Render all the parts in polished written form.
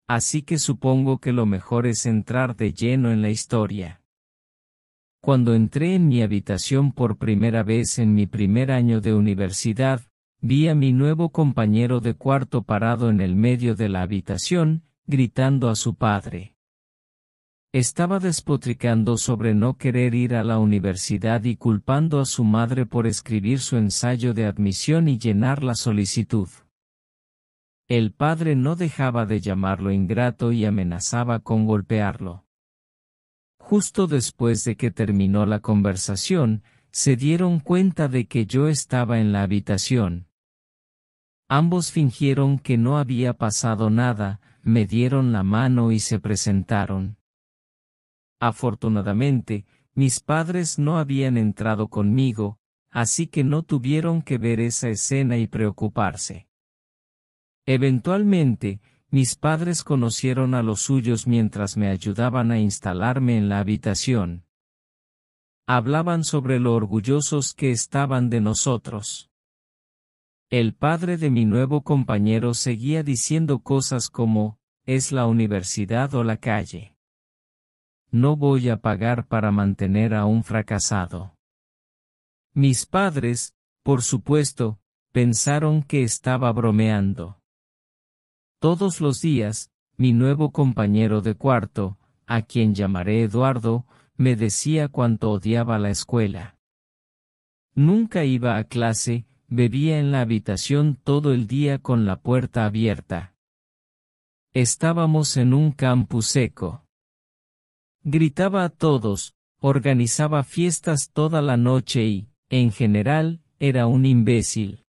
Así que supongo que lo mejor es entrar de lleno en la historia. Cuando entré en mi habitación por primera vez en mi primer año de universidad, vi a mi nuevo compañero de cuarto parado en el medio de la habitación, gritando a su padre. Estaba despotricando sobre no querer ir a la universidad y culpando a su madre por escribir su ensayo de admisión y llenar la solicitud. El padre no dejaba de llamarlo ingrato y amenazaba con golpearlo. Justo después de que terminó la conversación, se dieron cuenta de que yo estaba en la habitación. Ambos fingieron que no había pasado nada, me dieron la mano y se presentaron. Afortunadamente, mis padres no habían entrado conmigo, así que no tuvieron que ver esa escena y preocuparse. Eventualmente, mis padres conocieron a los suyos mientras me ayudaban a instalarme en la habitación. Hablaban sobre lo orgullosos que estaban de nosotros. El padre de mi nuevo compañero seguía diciendo cosas como, es la universidad o la calle. No voy a pagar para mantener a un fracasado. Mis padres, por supuesto, pensaron que estaba bromeando. Todos los días, mi nuevo compañero de cuarto, a quien llamaré Eduardo, me decía cuánto odiaba la escuela. Nunca iba a clase, bebía en la habitación todo el día con la puerta abierta. Estábamos en un campus seco. Gritaba a todos, organizaba fiestas toda la noche y, en general, era un imbécil.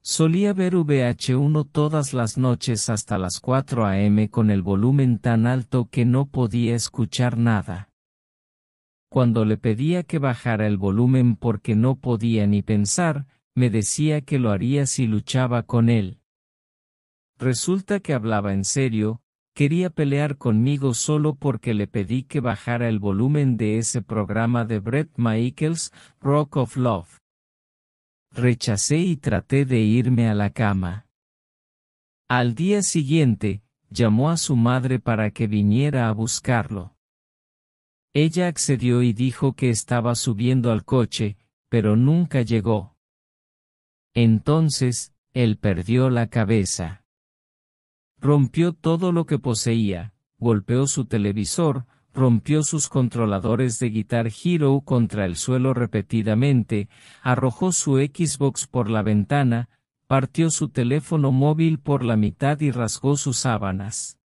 Solía ver VH1 todas las noches hasta las 4 a.m. con el volumen tan alto que no podía escuchar nada. Cuando le pedía que bajara el volumen porque no podía ni pensar, me decía que lo haría si luchaba con él. Resulta que hablaba en serio, quería pelear conmigo solo porque le pedí que bajara el volumen de ese programa de Bret Michaels, Rock of Love. Rechacé y traté de irme a la cama. Al día siguiente, llamó a su madre para que viniera a buscarlo. Ella accedió y dijo que estaba subiendo al coche, pero nunca llegó. Entonces, él perdió la cabeza. Rompió todo lo que poseía, golpeó su televisor, rompió sus controladores de Guitar Hero contra el suelo repetidamente, arrojó su Xbox por la ventana, partió su teléfono móvil por la mitad y rasgó sus sábanas.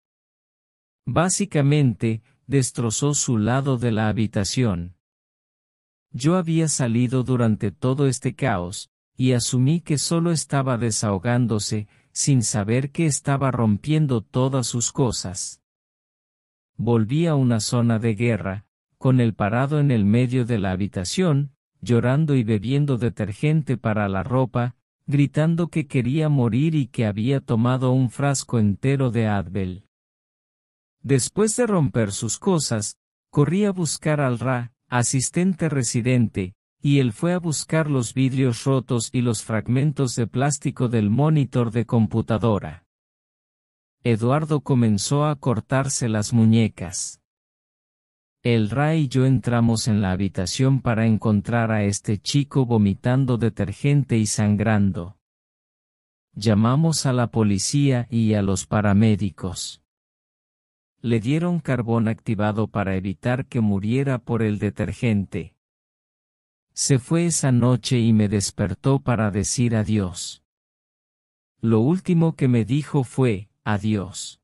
Básicamente, destrozó su lado de la habitación. Yo había salido durante todo este caos, y asumí que solo estaba desahogándose, sin saber que estaba rompiendo todas sus cosas. Volví a una zona de guerra, con él parado en el medio de la habitación, llorando y bebiendo detergente para la ropa, gritando que quería morir y que había tomado un frasco entero de Advil. Después de romper sus cosas, corrí a buscar al asistente residente, y él fue a buscar los vidrios rotos y los fragmentos de plástico del monitor de computadora. Eduardo comenzó a cortarse las muñecas. El y yo entramos en la habitación para encontrar a este chico vomitando detergente y sangrando. Llamamos a la policía y a los paramédicos. Le dieron carbón activado para evitar que muriera por el detergente. Se fue esa noche y me despertó para decir adiós. Lo último que me dijo fue, adiós.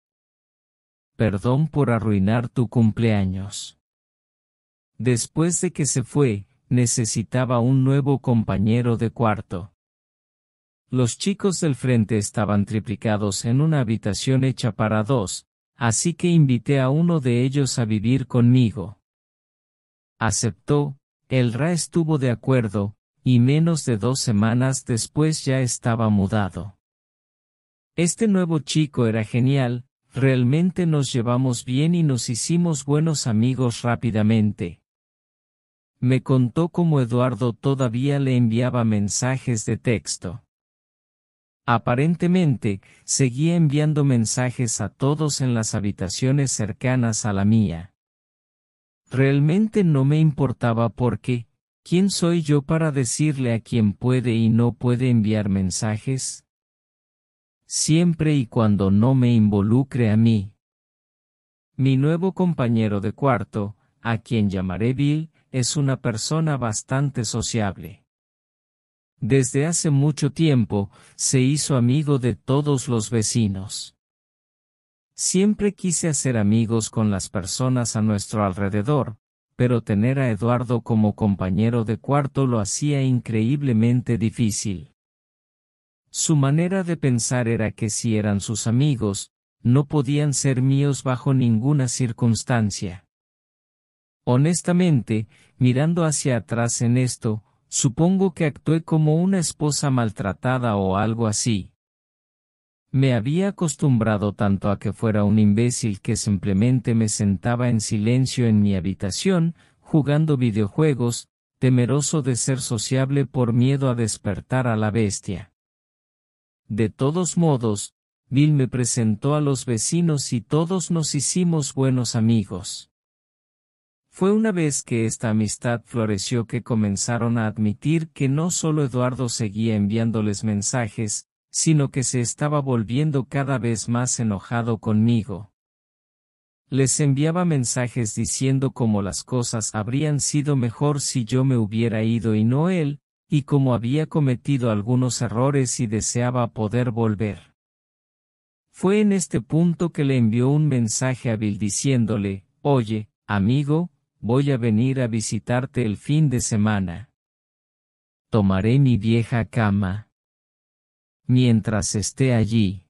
Perdón por arruinar tu cumpleaños. Después de que se fue, necesitaba un nuevo compañero de cuarto. Los chicos del frente estaban triplicados en una habitación hecha para dos, así que invité a uno de ellos a vivir conmigo. Aceptó, el estuvo de acuerdo, y menos de 2 semanas después ya estaba mudado. Este nuevo chico era genial, realmente nos llevamos bien y nos hicimos buenos amigos rápidamente. Me contó cómo Eduardo todavía le enviaba mensajes de texto. Aparentemente, seguía enviando mensajes a todos en las habitaciones cercanas a la mía. Realmente no me importaba porque, ¿quién soy yo para decirle a quién puede y no puede enviar mensajes? Siempre y cuando no me involucre a mí. Mi nuevo compañero de cuarto, a quien llamaré Bill, es una persona bastante sociable. Desde hace mucho tiempo, se hizo amigo de todos los vecinos. Siempre quise hacer amigos con las personas a nuestro alrededor, pero tener a Eduardo como compañero de cuarto lo hacía increíblemente difícil. Su manera de pensar era que si eran sus amigos, no podían ser míos bajo ninguna circunstancia. Honestamente, mirando hacia atrás en esto, supongo que actué como una esposa maltratada o algo así. Me había acostumbrado tanto a que fuera un imbécil que simplemente me sentaba en silencio en mi habitación, jugando videojuegos, temeroso de ser sociable por miedo a despertar a la bestia. De todos modos, Bill me presentó a los vecinos y todos nos hicimos buenos amigos. Fue una vez que esta amistad floreció que comenzaron a admitir que no solo Eduardo seguía enviándoles mensajes, sino que se estaba volviendo cada vez más enojado conmigo. Les enviaba mensajes diciendo cómo las cosas habrían sido mejor si yo me hubiera ido y no él, y cómo había cometido algunos errores y deseaba poder volver. Fue en este punto que le envió un mensaje a Bill diciéndole, «Oye, amigo, voy a venir a visitarte el fin de semana. Tomaré mi vieja cama. Mientras esté allí».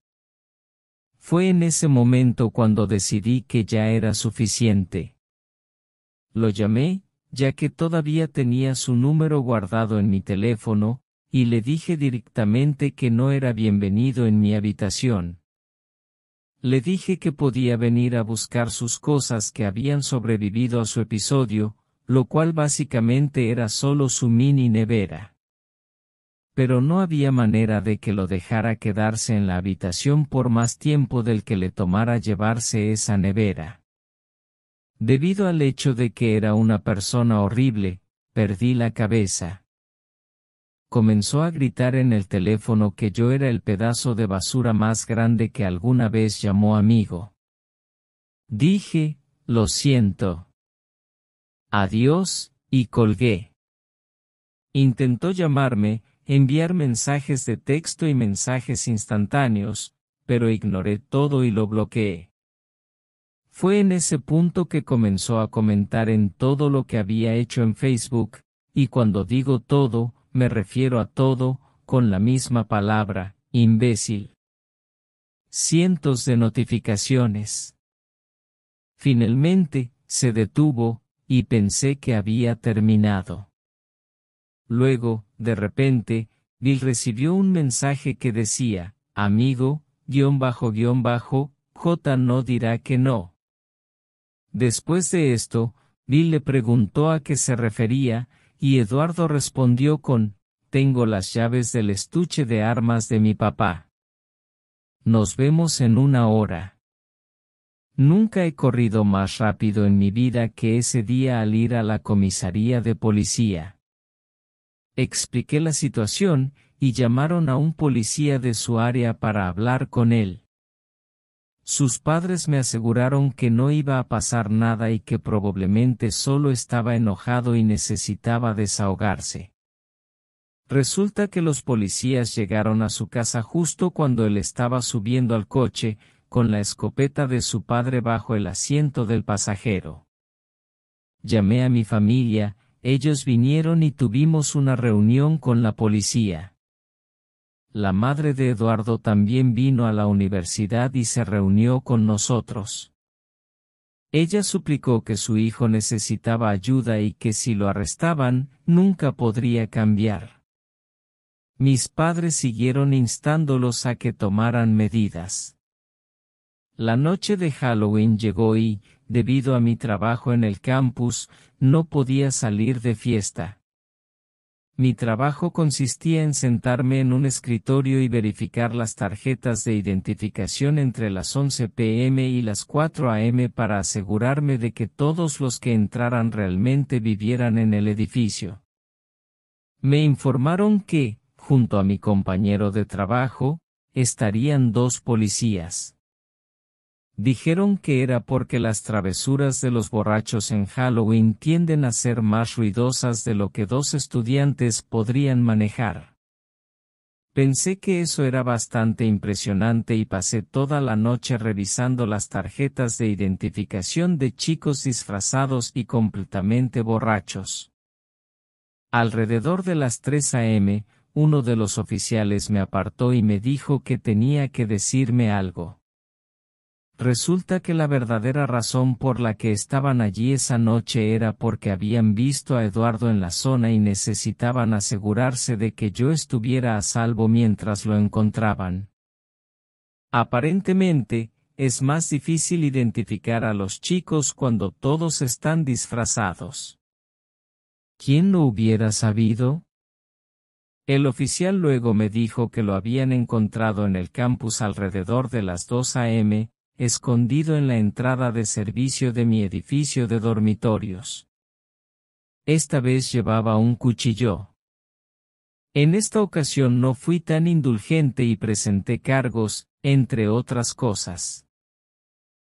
Fue en ese momento cuando decidí que ya era suficiente. Lo llamé, ya que todavía tenía su número guardado en mi teléfono, y le dije directamente que no era bienvenido en mi habitación. Le dije que podía venir a buscar sus cosas que habían sobrevivido a su episodio, lo cual básicamente era solo su mini nevera. Pero no había manera de que lo dejara quedarse en la habitación por más tiempo del que le tomara llevarse esa nevera. Debido al hecho de que era una persona horrible, perdí la cabeza. Comenzó a gritar en el teléfono que yo era el pedazo de basura más grande que alguna vez llamó amigo. Dije, «Lo siento. Adiós», y colgué. Intentó llamarme, enviar mensajes de texto y mensajes instantáneos, pero ignoré todo y lo bloqueé. Fue en ese punto que comenzó a comentar en todo lo que había hecho en Facebook, y cuando digo todo, me refiero a todo, con la misma palabra, imbécil. Cientos de notificaciones. Finalmente, se detuvo, y pensé que había terminado. Luego, de repente, Bill recibió un mensaje que decía, amigo, J no dirá que no. Después de esto, Bill le preguntó a qué se refería, y Eduardo respondió con, tengo las llaves del estuche de armas de mi papá. Nos vemos en 1 hora. Nunca he corrido más rápido en mi vida que ese día al ir a la comisaría de policía. Expliqué la situación, y llamaron a un policía de su área para hablar con él. Sus padres me aseguraron que no iba a pasar nada y que probablemente solo estaba enojado y necesitaba desahogarse. Resulta que los policías llegaron a su casa justo cuando él estaba subiendo al coche, con la escopeta de su padre bajo el asiento del pasajero. Llamé a mi familia, ellos vinieron y tuvimos una reunión con la policía. La madre de Eduardo también vino a la universidad y se reunió con nosotros. Ella suplicó que su hijo necesitaba ayuda y que si lo arrestaban, nunca podría cambiar. Mis padres siguieron instándolos a que tomaran medidas. La noche de Halloween llegó y, debido a mi trabajo en el campus, no podía salir de fiesta. Mi trabajo consistía en sentarme en un escritorio y verificar las tarjetas de identificación entre las 11 p.m. y las 4 a.m. para asegurarme de que todos los que entraran realmente vivieran en el edificio. Me informaron que, junto a mi compañero de trabajo, estarían 2 policías. Dijeron que era porque las travesuras de los borrachos en Halloween tienden a ser más ruidosas de lo que 2 estudiantes podrían manejar. Pensé que eso era bastante impresionante y pasé toda la noche revisando las tarjetas de identificación de chicos disfrazados y completamente borrachos. Alrededor de las 3 a.m., uno de los oficiales me apartó y me dijo que tenía que decirme algo. Resulta que la verdadera razón por la que estaban allí esa noche era porque habían visto a Eduardo en la zona y necesitaban asegurarse de que yo estuviera a salvo mientras lo encontraban. Aparentemente, es más difícil identificar a los chicos cuando todos están disfrazados. ¿Quién lo hubiera sabido? El oficial luego me dijo que lo habían encontrado en el campus alrededor de las 2 a.m., escondido en la entrada de servicio de mi edificio de dormitorios. Esta vez llevaba un cuchillo. En esta ocasión no fui tan indulgente y presenté cargos, entre otras cosas.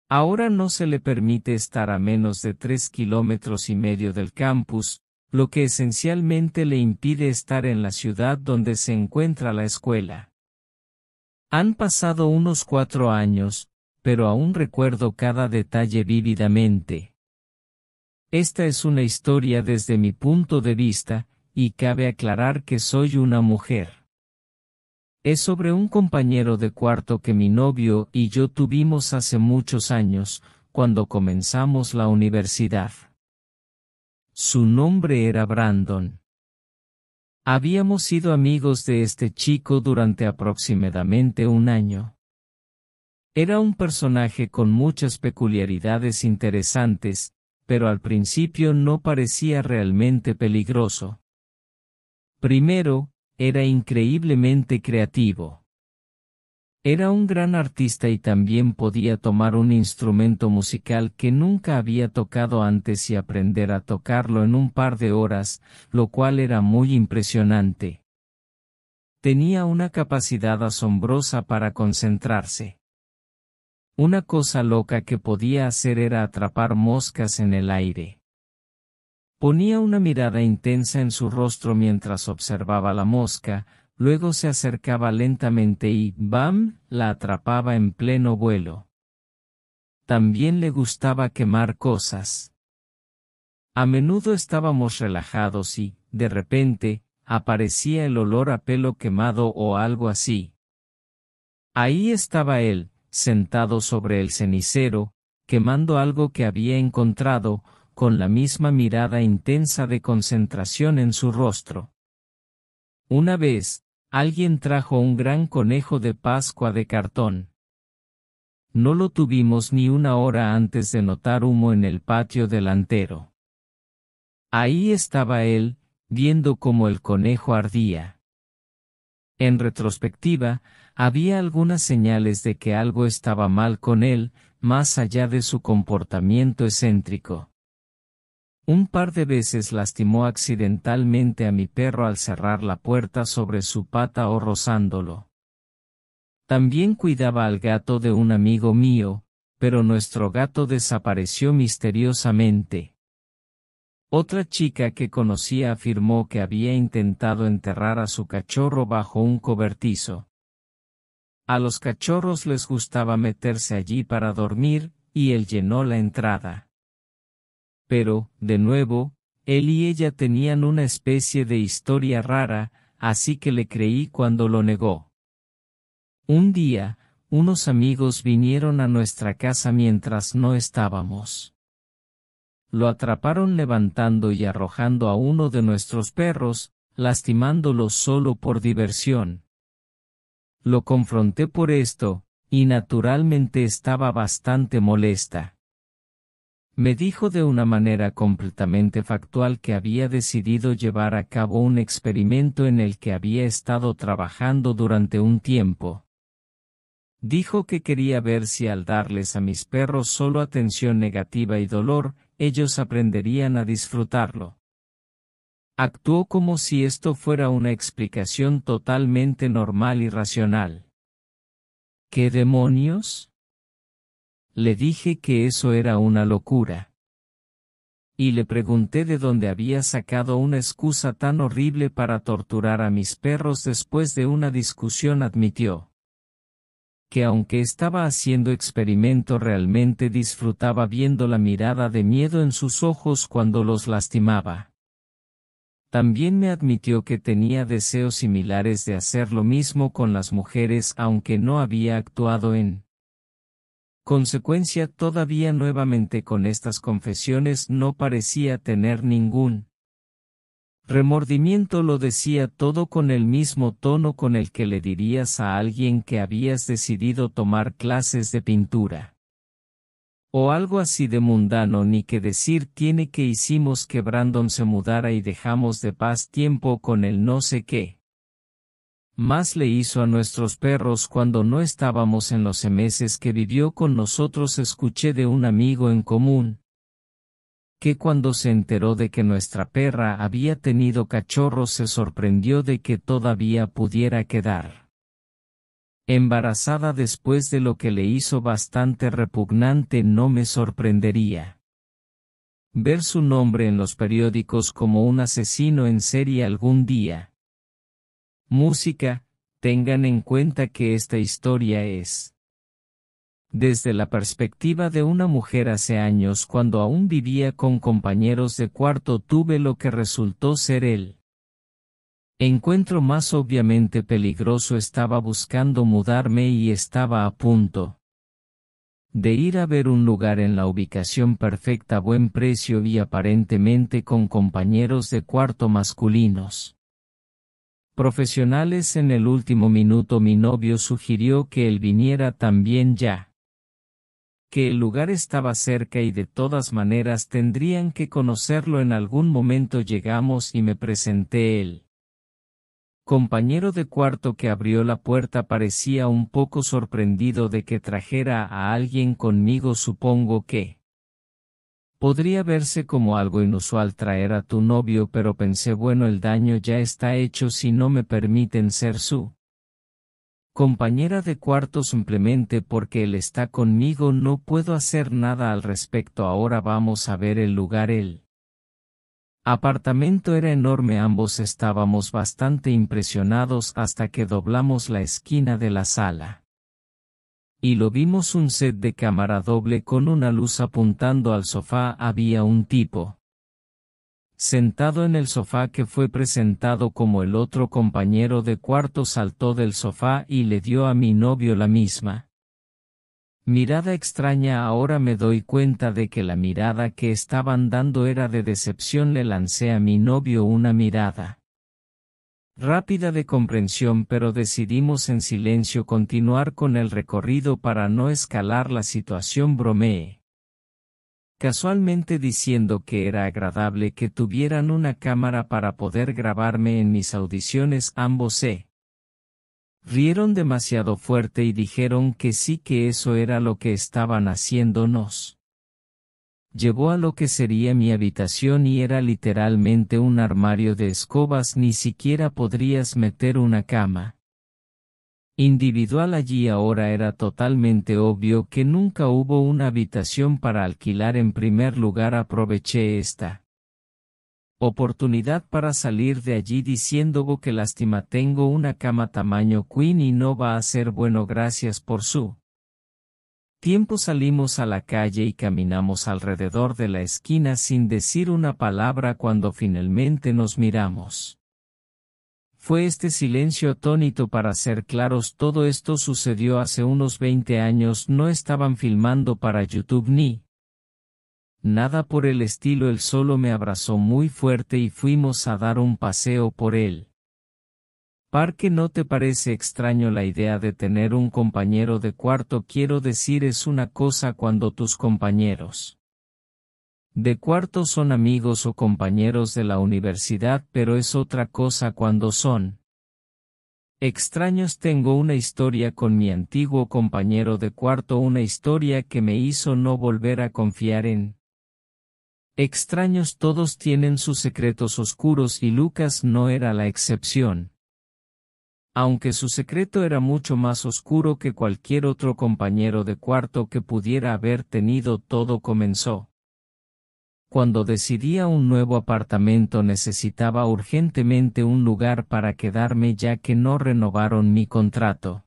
Ahora no se le permite estar a menos de 3,5 kilómetros del campus, lo que esencialmente le impide estar en la ciudad donde se encuentra la escuela. Han pasado unos 4 años, pero aún recuerdo cada detalle vívidamente. Esta es una historia desde mi punto de vista, y cabe aclarar que soy una mujer. Es sobre un compañero de cuarto que mi novio y yo tuvimos hace muchos años, cuando comenzamos la universidad. Su nombre era Brandon. Habíamos sido amigos de este chico durante aproximadamente un año. Era un personaje con muchas peculiaridades interesantes, pero al principio no parecía realmente peligroso. Primero, era increíblemente creativo. Era un gran artista y también podía tomar un instrumento musical que nunca había tocado antes y aprender a tocarlo en un par de horas, lo cual era muy impresionante. Tenía una capacidad asombrosa para concentrarse. Una cosa loca que podía hacer era atrapar moscas en el aire. Ponía una mirada intensa en su rostro mientras observaba la mosca, luego se acercaba lentamente y, ¡bam!, la atrapaba en pleno vuelo. También le gustaba quemar cosas. A menudo estábamos relajados y, de repente, aparecía el olor a pelo quemado o algo así. Ahí estaba él, sentado sobre el cenicero, quemando algo que había encontrado, con la misma mirada intensa de concentración en su rostro. Una vez, alguien trajo un gran conejo de Pascua de cartón. No lo tuvimos ni una hora antes de notar humo en el patio delantero. Ahí estaba él, viendo cómo el conejo ardía. En retrospectiva, había algunas señales de que algo estaba mal con él, más allá de su comportamiento excéntrico. Un par de veces lastimó accidentalmente a mi perro al cerrar la puerta sobre su pata o rozándolo. También cuidaba al gato de un amigo mío, pero nuestro gato desapareció misteriosamente. Otra chica que conocía afirmó que había intentado enterrar a su cachorro bajo un cobertizo. A los cachorros les gustaba meterse allí para dormir, y él llenó la entrada. Pero, de nuevo, él y ella tenían una especie de historia rara, así que le creí cuando lo negó. Un día, unos amigos vinieron a nuestra casa mientras no estábamos. Lo atraparon levantando y arrojando a uno de nuestros perros, lastimándolo solo por diversión. Lo confronté por esto, y naturalmente estaba bastante molesta. Me dijo de una manera completamente factual que había decidido llevar a cabo un experimento en el que había estado trabajando durante un tiempo. Dijo que quería ver si al darles a mis perros solo atención negativa y dolor, ellos aprenderían a disfrutarlo. Actuó como si esto fuera una explicación totalmente normal y racional. ¿Qué demonios? Le dije que eso era una locura. Y le pregunté de dónde había sacado una excusa tan horrible para torturar a mis perros. Después de una discusión admitió que aunque estaba haciendo experimento realmente disfrutaba viendo la mirada de miedo en sus ojos cuando los lastimaba. También me admitió que tenía deseos similares de hacer lo mismo con las mujeres aunque no había actuado en consecuencia. Todavía nuevamente con estas confesiones no parecía tener ningún remordimiento. Lo decía todo con el mismo tono con el que le dirías a alguien que habías decidido tomar clases de pintura. O algo así de mundano. Ni que decir tiene que hicimos que Brandon se mudara y dejamos de paz tiempo con el no sé qué más le hizo a nuestros perros cuando no estábamos en los meses que vivió con nosotros. Escuché de un amigo en común que cuando se enteró de que nuestra perra había tenido cachorros se sorprendió de que todavía pudiera quedar embarazada después de lo que le hizo. Bastante repugnante. No me sorprendería ver su nombre en los periódicos como un asesino en serie algún día. Música, tengan en cuenta que esta historia es desde la perspectiva de una mujer. Hace años, cuando aún vivía con compañeros de cuarto, tuve lo que resultó ser el encuentro más obviamente peligroso. Estaba buscando mudarme y estaba a punto de ir a ver un lugar en la ubicación perfecta, a buen precio y aparentemente con compañeros de cuarto masculinos profesionales. En el último minuto mi novio sugirió que él viniera también, ya que el lugar estaba cerca y de todas maneras tendrían que conocerlo en algún momento. Llegamos y me presenté. El compañero de cuarto que abrió la puerta parecía un poco sorprendido de que trajera a alguien conmigo. Supongo que podría verse como algo inusual traer a tu novio, pero pensé, bueno, el daño ya está hecho si no me permiten ser su compañera de cuarto. Simplemente porque él está conmigo no puedo hacer nada al respecto. Ahora vamos a ver el lugar. El apartamento era enorme. Ambos estábamos bastante impresionados hasta que doblamos la esquina de la sala y lo vimos. Un set de cámara doble con una luz apuntando al sofá. Había un tipo sentado en el sofá que fue presentado como el otro compañero de cuarto. Saltó del sofá y le dio a mi novio la misma mirada extraña. Ahora me doy cuenta de que la mirada que estaban dando era de decepción. Le lancé a mi novio una mirada rápida de comprensión, pero decidimos en silencio continuar con el recorrido para no escalar la situación. Bromeé casualmente diciendo que era agradable que tuvieran una cámara para poder grabarme en mis audiciones. Ambos se rieron demasiado fuerte y dijeron que sí, que eso era lo que estaban haciendo. Nos llevó a lo que sería mi habitación y era literalmente un armario de escobas. Ni siquiera podrías meter una cama individual allí. Ahora era totalmente obvio que nunca hubo una habitación para alquilar. En primer lugar, aproveché esta oportunidad para salir de allí diciendo: "Oh, qué lástima, tengo una cama tamaño queen y no va a ser bueno". Gracias por su tiempo. Salimos a la calle y caminamos alrededor de la esquina sin decir una palabra. Cuando finalmente nos miramos, fue este silencio atónito. Para ser claros, todo esto sucedió hace unos 20 años. No estaban filmando para YouTube ni nada por el estilo. Él solo me abrazó muy fuerte y fuimos a dar un paseo por él parque. ¿No te parece extraño la idea de tener un compañero de cuarto? Quiero decir, es una cosa cuando tus compañeros De cuarto son amigos o compañeros de la universidad, pero es otra cosa cuando son extraños. Tengo una historia con mi antiguo compañero de cuarto, una historia que me hizo no volver a confiar en extraños. Todos tienen sus secretos oscuros y Lucas no era la excepción. Aunque su secreto era mucho más oscuro que cualquier otro compañero de cuarto que pudiera haber tenido, todo comenzó cuando decidí a un nuevo apartamento. Necesitaba urgentemente un lugar para quedarme ya que no renovaron mi contrato.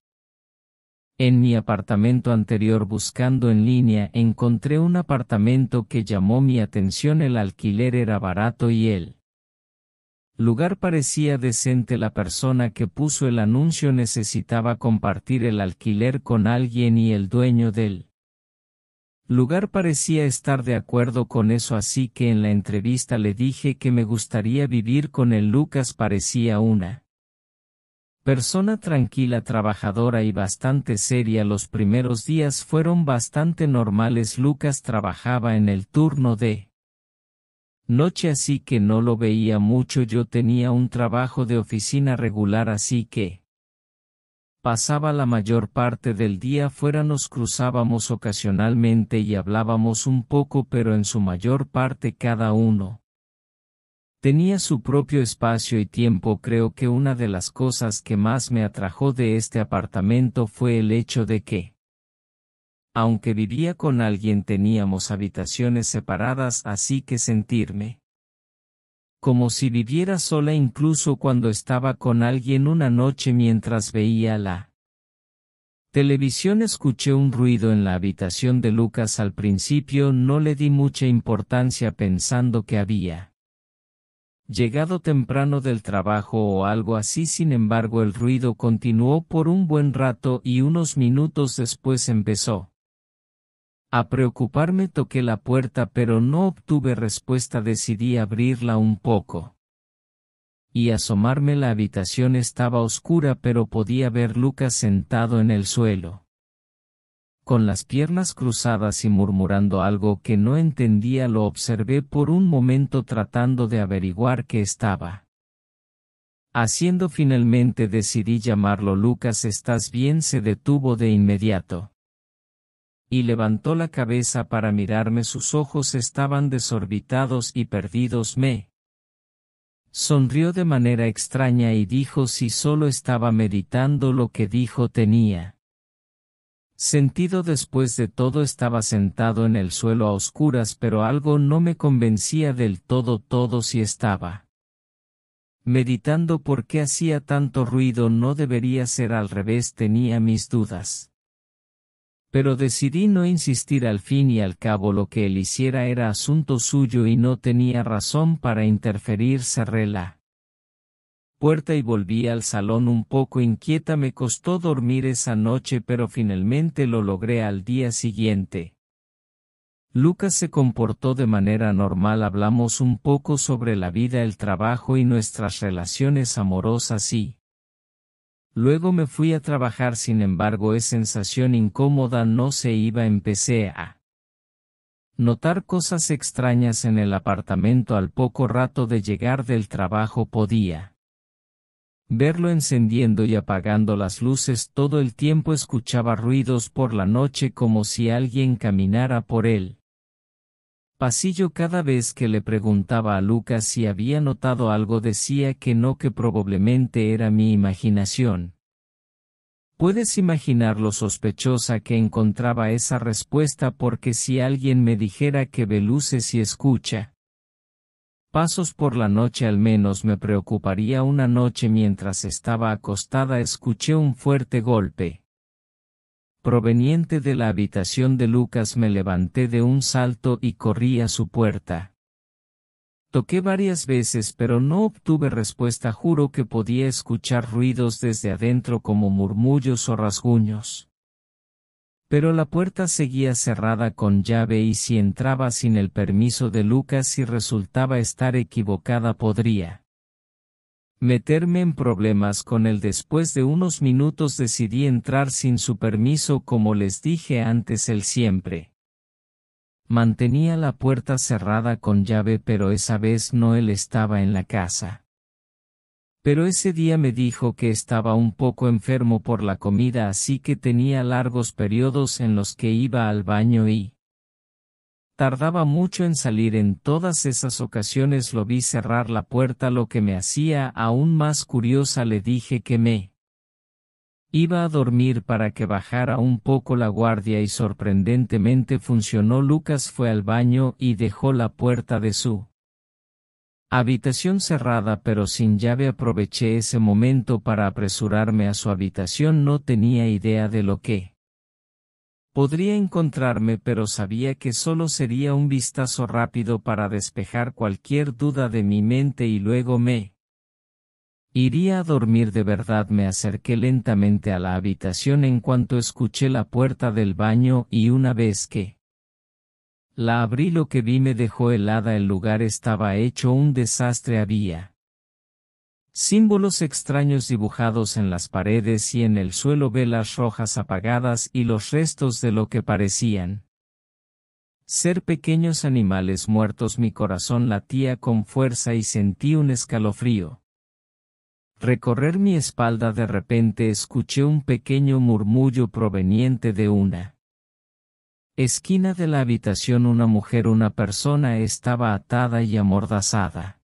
En mi apartamento anterior, buscando en línea, encontré un apartamento que llamó mi atención. El alquiler era barato y el lugar parecía decente. La persona que puso el anuncio necesitaba compartir el alquiler con alguien y el dueño del lugar parecía estar de acuerdo con eso, así que en la entrevista le dije que me gustaría vivir con él. Lucas parecía una persona tranquila, trabajadora y bastante seria. Los primeros días fueron bastante normales. Lucas trabajaba en el turno de noche, así que no lo veía mucho. Yo tenía un trabajo de oficina regular, así que pasaba la mayor parte del día fuera. Nos cruzábamos ocasionalmente y hablábamos un poco, pero en su mayor parte cada uno tenía su propio espacio y tiempo. Creo que una de las cosas que más me atrajo de este apartamento fue el hecho de que, aunque vivía con alguien, teníamos habitaciones separadas, así que sentirme como si viviera sola incluso cuando estaba con alguien. Una noche, mientras veía la televisión, escuché un ruido en la habitación de Lucas. Al principio no le di mucha importancia, pensando que había llegado temprano del trabajo o algo así. Sin embargo, el ruido continuó por un buen rato y unos minutos después empezó a preocuparme. Toqué la puerta pero no obtuve respuesta. Decidí abrirla un poco y asomarme. La habitación estaba oscura, pero podía ver Lucas sentado en el suelo, con las piernas cruzadas y murmurando algo que no entendía. Lo observé por un momento tratando de averiguar qué estaba haciendo. Finalmente decidí llamarlo. Lucas, ¿estás bien? Se detuvo de inmediato y levantó la cabeza para mirarme. Sus ojos estaban desorbitados y perdidos. Me sonrió de manera extraña y dijo si solo estaba meditando. Lo que dijo tenía sentido. Después de todo, estaba sentado en el suelo a oscuras, pero algo no me convencía del todo. Si estaba meditando, ¿por qué hacía tanto ruido? No debería ser al revés. Tenía mis dudas, pero decidí no insistir. Al fin y al cabo, lo que él hiciera era asunto suyo y no tenía razón para interferir. Cerré la puerta y volví al salón un poco inquieta. Me costó dormir esa noche, pero finalmente lo logré. Al día siguiente, Lucas se comportó de manera normal. Hablamos un poco sobre la vida, el trabajo y nuestras relaciones amorosas y luego me fui a trabajar. Sin embargo, esa sensación incómoda no se iba. Empecé a notar cosas extrañas en el apartamento. Al poco rato de llegar del trabajo podía verlo encendiendo y apagando las luces todo el tiempo. Escuchaba ruidos por la noche como si alguien caminara por él pasillo. Cada vez que le preguntaba a Lucas si había notado algo, decía que no, que probablemente era mi imaginación. Puedes imaginar lo sospechosa que encontraba esa respuesta, porque si alguien me dijera que ve luces y escucha pasos por la noche, al menos me preocuparía. Una noche, mientras estaba acostada, escuché un fuerte golpe proveniente de la habitación de Lucas. Me levanté de un salto y corrí a su puerta. Toqué varias veces pero no obtuve respuesta. Juro que podía escuchar ruidos desde adentro como murmullos o rasguños. Pero la puerta seguía cerrada con llave y si entraba sin el permiso de Lucas y resultaba estar equivocada, podría meterme en problemas con él. Después de unos minutos decidí entrar sin su permiso. Como les dije antes, él siempre Mantenía la puerta cerrada con llave, pero esa vez no él estaba en la casa. Pero ese día me dijo que estaba un poco enfermo por la comida, así que tenía largos periodos en los que iba al baño y tardaba mucho en salir. En todas esas ocasiones lo vi cerrar la puerta, lo que me hacía aún más curiosa. Le dije que me iba a dormir para que bajara un poco la guardia y sorprendentemente funcionó. Lucas fue al baño y dejó la puerta de su habitación cerrada pero sin llave. Aproveché ese momento para apresurarme a su habitación. No tenía idea de lo que podría encontrarme, pero sabía que solo sería un vistazo rápido para despejar cualquier duda de mi mente y luego me iría a dormir. De verdad me acerqué lentamente a la habitación en cuanto escuché la puerta del baño y una vez que la abrí lo que vi me dejó helada. El lugar estaba hecho un desastre. Había símbolos extraños dibujados en las paredes y en el suelo, velas rojas apagadas y los restos de lo que parecían ser pequeños animales muertos. Mi corazón latía con fuerza y sentí un escalofrío recorrer mi espalda. De repente escuché un pequeño murmullo proveniente de una esquina de la habitación. Una persona estaba atada y amordazada.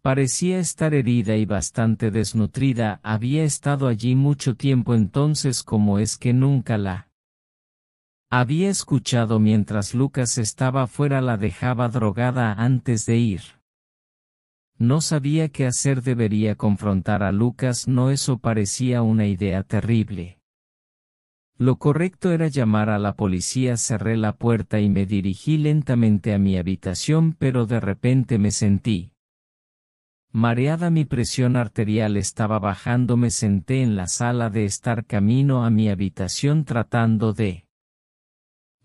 Parecía estar herida y bastante desnutrida. Había estado allí mucho tiempo. Entonces, ¿cómo es que nunca la había escuchado mientras Lucas estaba fuera? La dejaba drogada antes de ir. No sabía qué hacer. Debería confrontar a Lucas. No, eso parecía una idea terrible. Lo correcto era llamar a la policía. Cerré la puerta y me dirigí lentamente a mi habitación, pero de repente me sentí mareada. Mi presión arterial estaba bajando. Me senté en la sala de estar camino a mi habitación tratando de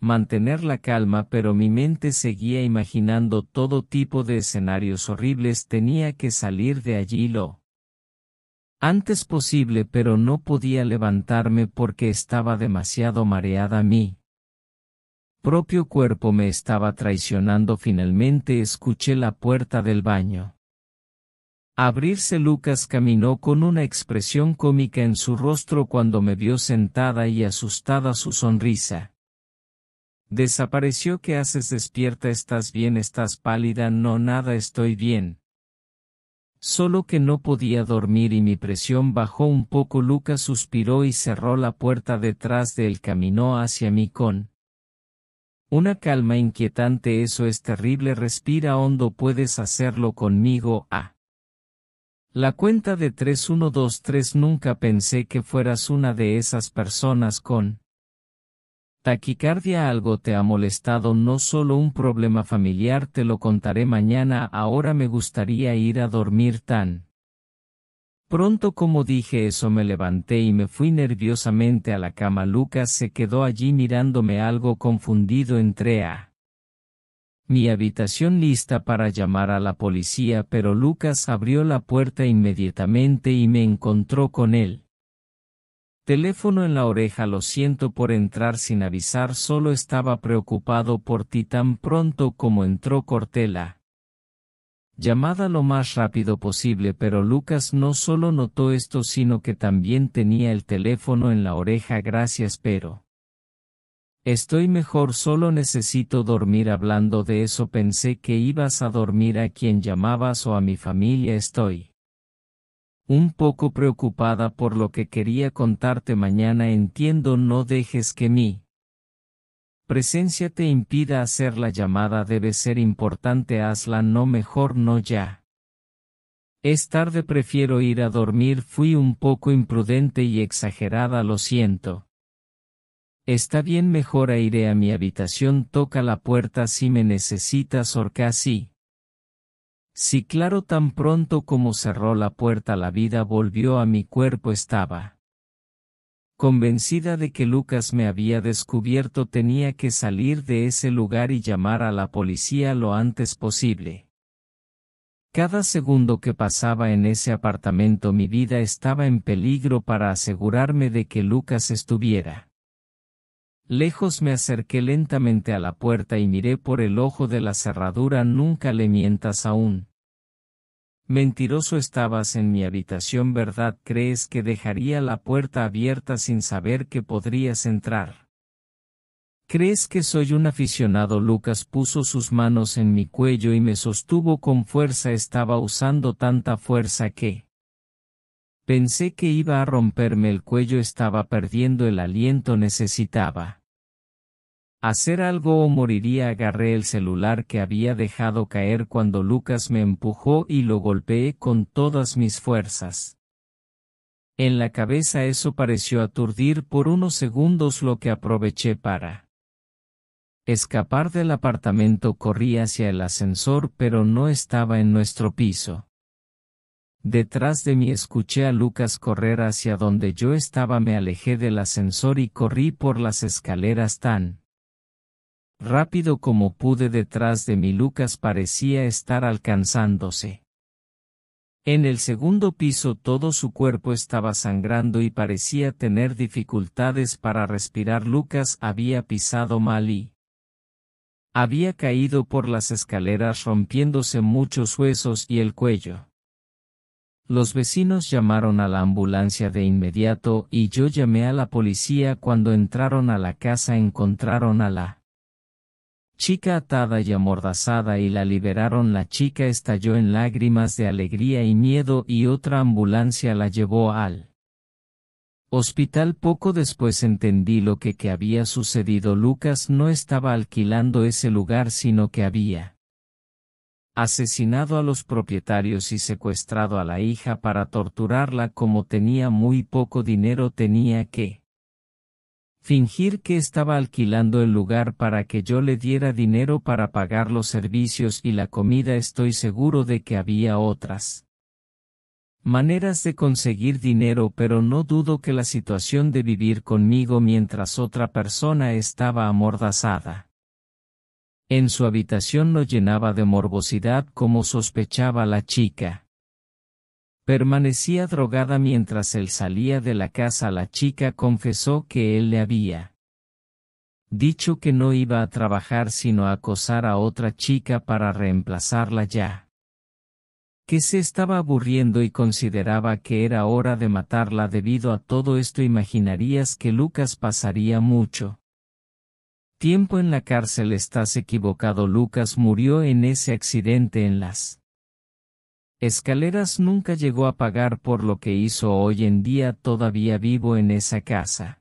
mantener la calma, pero mi mente seguía imaginando todo tipo de escenarios horribles. Tenía que salir de allí lo antes posible, pero no podía levantarme porque estaba demasiado mareada. Mi propio cuerpo me estaba traicionando. Finalmente escuché la puerta del baño abrirse. Lucas caminó con una expresión cómica en su rostro cuando me vio sentada y asustada. Su sonrisa desapareció. ¿Qué haces despierta? ¿Estás bien? ¿Estás pálida? No, nada, estoy bien. Solo que no podía dormir y mi presión bajó un poco. Lucas suspiró y cerró la puerta detrás de él. Caminó hacia mí con una calma inquietante. Eso es terrible. Respira hondo. Puedes hacerlo conmigo. La cuenta de 3, 1, 2, 3. Nunca pensé que fueras una de esas personas con taquicardia. ¿Algo te ha molestado? No, solo un problema familiar. Te lo contaré mañana. Ahora me gustaría ir a dormir tan pronto como dije eso. Me levanté y me fui nerviosamente a la cama. Lucas se quedó allí mirándome algo confundido. Entré a mi habitación lista para llamar a la policía, pero Lucas abrió la puerta inmediatamente y me encontró con él teléfono en la oreja. Lo siento por entrar sin avisar, solo estaba preocupado por ti. Tan pronto como entró corté la llamada lo más rápido posible, pero Lucas no solo notó esto sino que también tenía el teléfono en la oreja. Gracias, pero estoy mejor, solo necesito dormir. Hablando de eso, pensé que ibas a dormir. ¿A quién llamabas o a mi familia? Estoy un poco preocupada por lo que quería contarte mañana. Entiendo, no dejes que mi presencia te impida hacer la llamada. Debe ser importante, hazla. No, mejor no, ya es tarde, prefiero ir a dormir. Fui un poco imprudente y exagerada, lo siento. Está bien, mejor iré a mi habitación. Toca la puerta si me necesitas. Orca, sí. Sí, claro. Tan pronto como cerró la puerta la vida volvió a mi cuerpo. Estaba convencida de que Lucas me había descubierto. Tenía que salir de ese lugar y llamar a la policía lo antes posible. Cada segundo que pasaba en ese apartamento mi vida estaba en peligro. Para asegurarme de que Lucas estuviera Lejos me acerqué lentamente a la puerta y miré por el ojo de la cerradura. Nunca le mientas aún. Mentiroso, estabas en mi habitación, ¿verdad? ¿Crees que dejaría la puerta abierta sin saber que podrías entrar? ¿Crees que soy un aficionado? Lucas puso sus manos en mi cuello y me sostuvo con fuerza. Estaba usando tanta fuerza que pensé que iba a romperme el cuello. Estaba perdiendo el aliento. Necesitaba hacer algo o moriría. Agarré el celular que había dejado caer cuando Lucas me empujó y lo golpeé con todas mis fuerzas en la cabeza. Eso pareció aturdir por unos segundos, lo que aproveché para escapar del apartamento. Corrí hacia el ascensor, pero no estaba en nuestro piso. Detrás de mí escuché a Lucas correr hacia donde yo estaba. Me alejé del ascensor y corrí por las escaleras tan rápido como pude. Detrás de mí Lucas parecía estar alcanzándose en el segundo piso. Todo su cuerpo estaba sangrando y parecía tener dificultades para respirar. Lucas había pisado mal y había caído por las escaleras, rompiéndose muchos huesos y el cuello. Los vecinos llamaron a la ambulancia de inmediato y yo llamé a la policía. Cuando entraron a la casa encontraron a la chica atada y amordazada y la liberaron. La chica estalló en lágrimas de alegría y miedo y otra ambulancia la llevó al hospital. Poco después entendí lo que había sucedido. Lucas no estaba alquilando ese lugar, sino que había asesinado a los propietarios y secuestrado a la hija para torturarla. Como tenía muy poco dinero, tenía que fingir que estaba alquilando el lugar para que yo le diera dinero para pagar los servicios y la comida. Estoy seguro de que había otras maneras de conseguir dinero, pero no dudo que la situación de vivir conmigo mientras otra persona estaba amordazada en su habitación lo llenaba de morbosidad, como sospechaba la chica. Permanecía drogada mientras él salía de la casa. La chica confesó que él le había dicho que no iba a trabajar sino a acosar a otra chica para reemplazarla, ya que se estaba aburriendo y consideraba que era hora de matarla. Debido a todo esto imaginarías que Lucas pasaría mucho tiempo en la cárcel. Estás equivocado. Lucas murió en ese accidente en las escaleras. Nunca llegó a pagar por lo que hizo. Hoy en día todavía vivo en esa casa.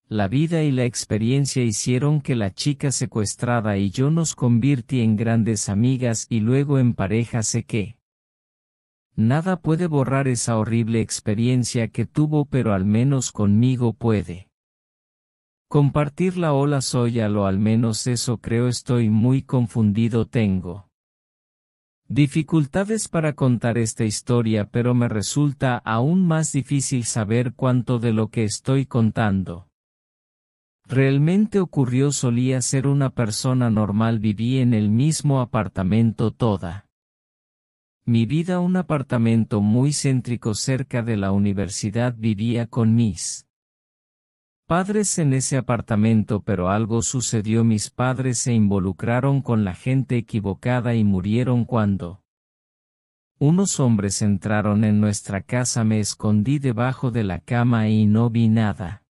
La vida y la experiencia hicieron que la chica secuestrada y yo nos convirtí en grandes amigas y luego en pareja. Sé que nada puede borrar esa horrible experiencia que tuvo, pero al menos conmigo puede compartirla. Hola, soy Al, o al menos eso creo. Estoy muy confundido. Tengo dificultades para contar esta historia, pero me resulta aún más difícil saber cuánto de lo que estoy contando realmente ocurrió. Solía ser una persona normal. Viví en el mismo apartamento toda mi vida, un apartamento muy céntrico cerca de la universidad. Vivía con mis padres en ese apartamento, pero algo sucedió. Mis padres se involucraron con la gente equivocada y murieron cuando unos hombres entraron en nuestra casa. Me escondí debajo de la cama y no vi nada.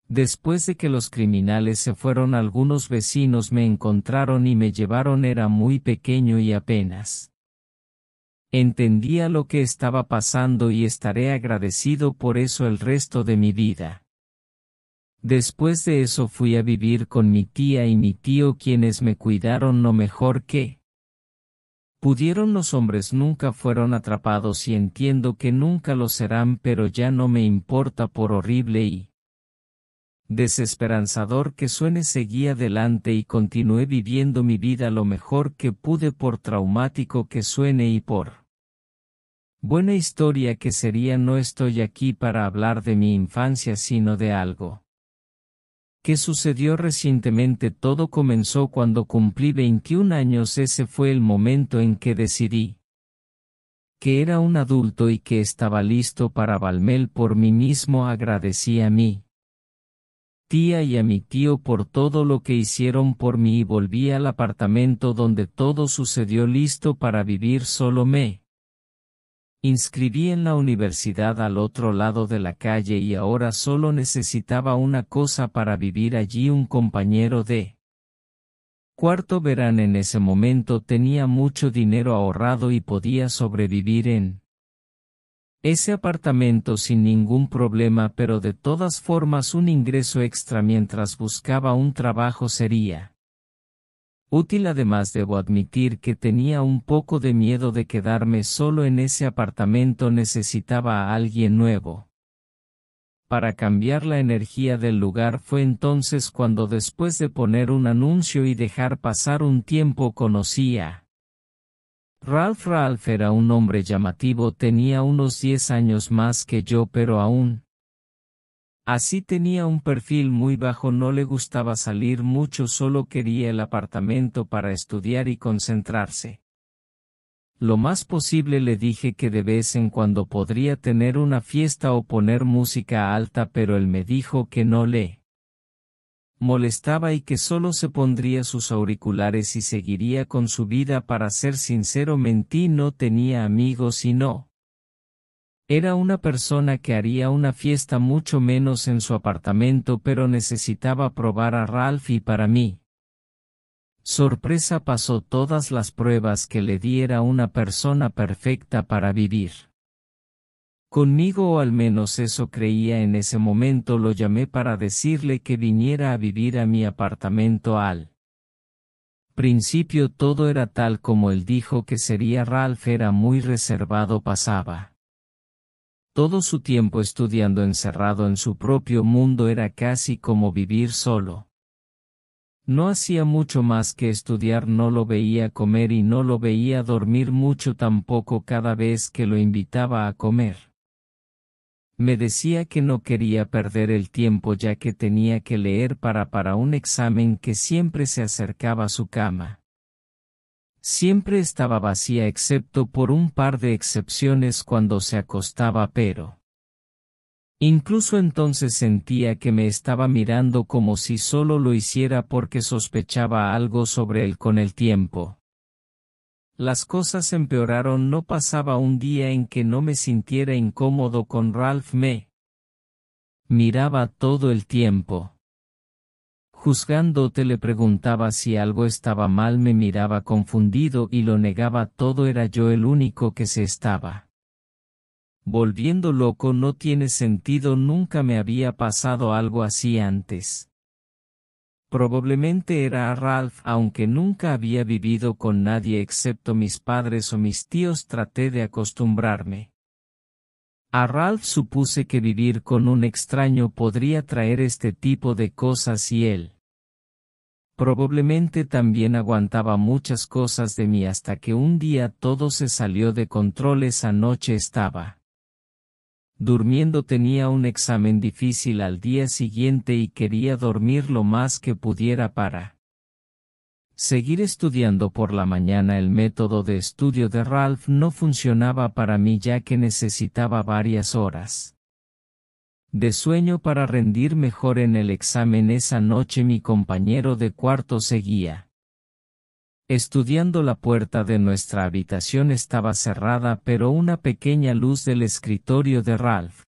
Después de que los criminales se fueron, algunos vecinos me encontraron y me llevaron. Era muy pequeño y apenas entendía lo que estaba pasando y estaré agradecido por eso el resto de mi vida. Después de eso fui a vivir con mi tía y mi tío, quienes me cuidaron lo mejor que pudieron. Los hombres nunca fueron atrapados y entiendo que nunca lo serán, pero ya no me importa. Por horrible y desesperanzador que suene, seguí adelante y continué viviendo mi vida lo mejor que pude. Por traumático que suene y por buena historia que sería, no estoy aquí para hablar de mi infancia, sino de algo que sucedió recientemente. Todo comenzó cuando cumplí 21 años. Ese fue el momento en que decidí que era un adulto y que estaba listo para valer por mí mismo. Agradecí a mí tía y a mi tío por todo lo que hicieron por mí y volví al apartamento donde todo sucedió listo para vivir. Solo me inscribí en la universidad al otro lado de la calle y ahora solo necesitaba una cosa para vivir allí: un compañero de cuarto verano. En ese momento tenía mucho dinero ahorrado y podía sobrevivir en ese apartamento sin ningún problema, pero de todas formas un ingreso extra mientras buscaba un trabajo sería útil. Además, debo admitir que tenía un poco de miedo de quedarme solo en ese apartamento. Necesitaba a alguien nuevo para cambiar la energía del lugar. Fue entonces cuando, después de poner un anuncio y dejar pasar un tiempo, conocí a Ralph. Ralph era un hombre llamativo, tenía unos 10 años más que yo, pero aún así tenía un perfil muy bajo, no le gustaba salir mucho, solo quería el apartamento para estudiar y concentrarse lo más posible. Le dije que de vez en cuando podría tener una fiesta o poner música alta, pero él me dijo que no le molestaba y que solo se pondría sus auriculares y seguiría con su vida. Para ser sincero, mentí, no tenía amigos y no era una persona que haría una fiesta, mucho menos en su apartamento, pero necesitaba probar a Ralph y, para mí sorpresa, pasó todas las pruebas que le di. Era una persona perfecta para vivir conmigo, o al menos eso creía en ese momento. Lo llamé para decirle que viniera a vivir a mi apartamento. Al principio todo era tal como él dijo que sería. Ralph era muy reservado, pasaba todo su tiempo estudiando, encerrado en su propio mundo. Era casi como vivir solo. No hacía mucho más que estudiar, no lo veía comer y no lo veía dormir mucho tampoco. Cada vez que lo invitaba a comer, me decía que no quería perder el tiempo ya que tenía que leer para un examen. Que siempre se acercaba a su cama siempre estaba vacía excepto por un par de excepciones cuando se acostaba, pero incluso entonces sentía que me estaba mirando, como si solo lo hiciera porque sospechaba algo sobre él. Con el tiempo las cosas empeoraron. No pasaba un día en que no me sintiera incómodo con Ralph. Me miraba todo el tiempo juzgándote, le preguntaba si algo estaba mal, me miraba confundido y lo negaba todo. Era yo el único que se estaba volviendo loco. No tiene sentido, nunca me había pasado algo así antes. Probablemente era a Ralph, aunque nunca había vivido con nadie excepto mis padres o mis tíos. Traté de acostumbrarme a Ralph. Supuse que vivir con un extraño podría traer este tipo de cosas y él probablemente también aguantaba muchas cosas de mí, hasta que un día todo se salió de control. Esa noche estaba durmiendo, tenía un examen difícil al día siguiente y quería dormir lo más que pudiera para seguir estudiando por la mañana. El método de estudio de Ralph no funcionaba para mí ya que necesitaba varias horas de sueño para rendir mejor en el examen. Esa noche mi compañero de cuarto seguía estudiando. La puerta de nuestra habitación estaba cerrada, pero una pequeña luz del escritorio de Ralph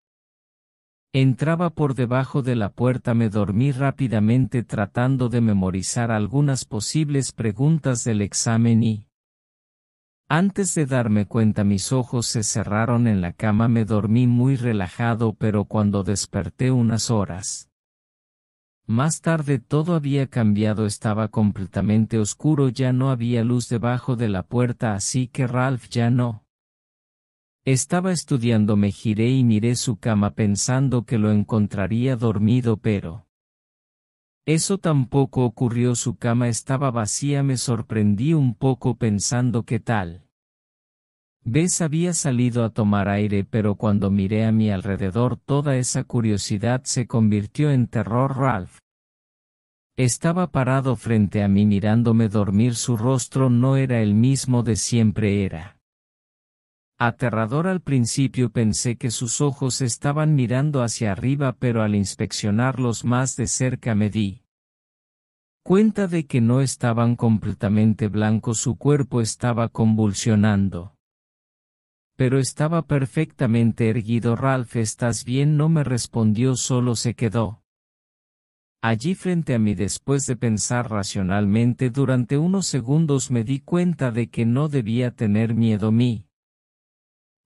entraba por debajo de la puerta. Me dormí rápidamente tratando de memorizar algunas posibles preguntas del examen y antes de darme cuenta mis ojos se cerraron en la cama. Me dormí muy relajado, pero cuando desperté unas horas más tarde todo había cambiado. Estaba completamente oscuro, ya no había luz debajo de la puerta, así que Ralph ya no estaba estudiando. Me giré y miré su cama pensando que lo encontraría dormido, pero eso tampoco ocurrió. Su cama estaba vacía. Me sorprendí un poco pensando que tal vez había salido a tomar aire, pero cuando miré a mi alrededor toda esa curiosidad se convirtió en terror. Ralph estaba parado frente a mí mirándome dormir. Su rostro no era el mismo de siempre, era Aterrador al principio pensé que sus ojos estaban mirando hacia arriba, pero al inspeccionarlos más de cerca me di cuenta de que no estaban completamente blancos, su cuerpo estaba convulsionando. Pero estaba perfectamente erguido. Ralph, ¿estás bien? No me respondió, solo se quedó allí frente a mí. Después de pensar racionalmente durante unos segundos me di cuenta de que no debía tener miedo. Mi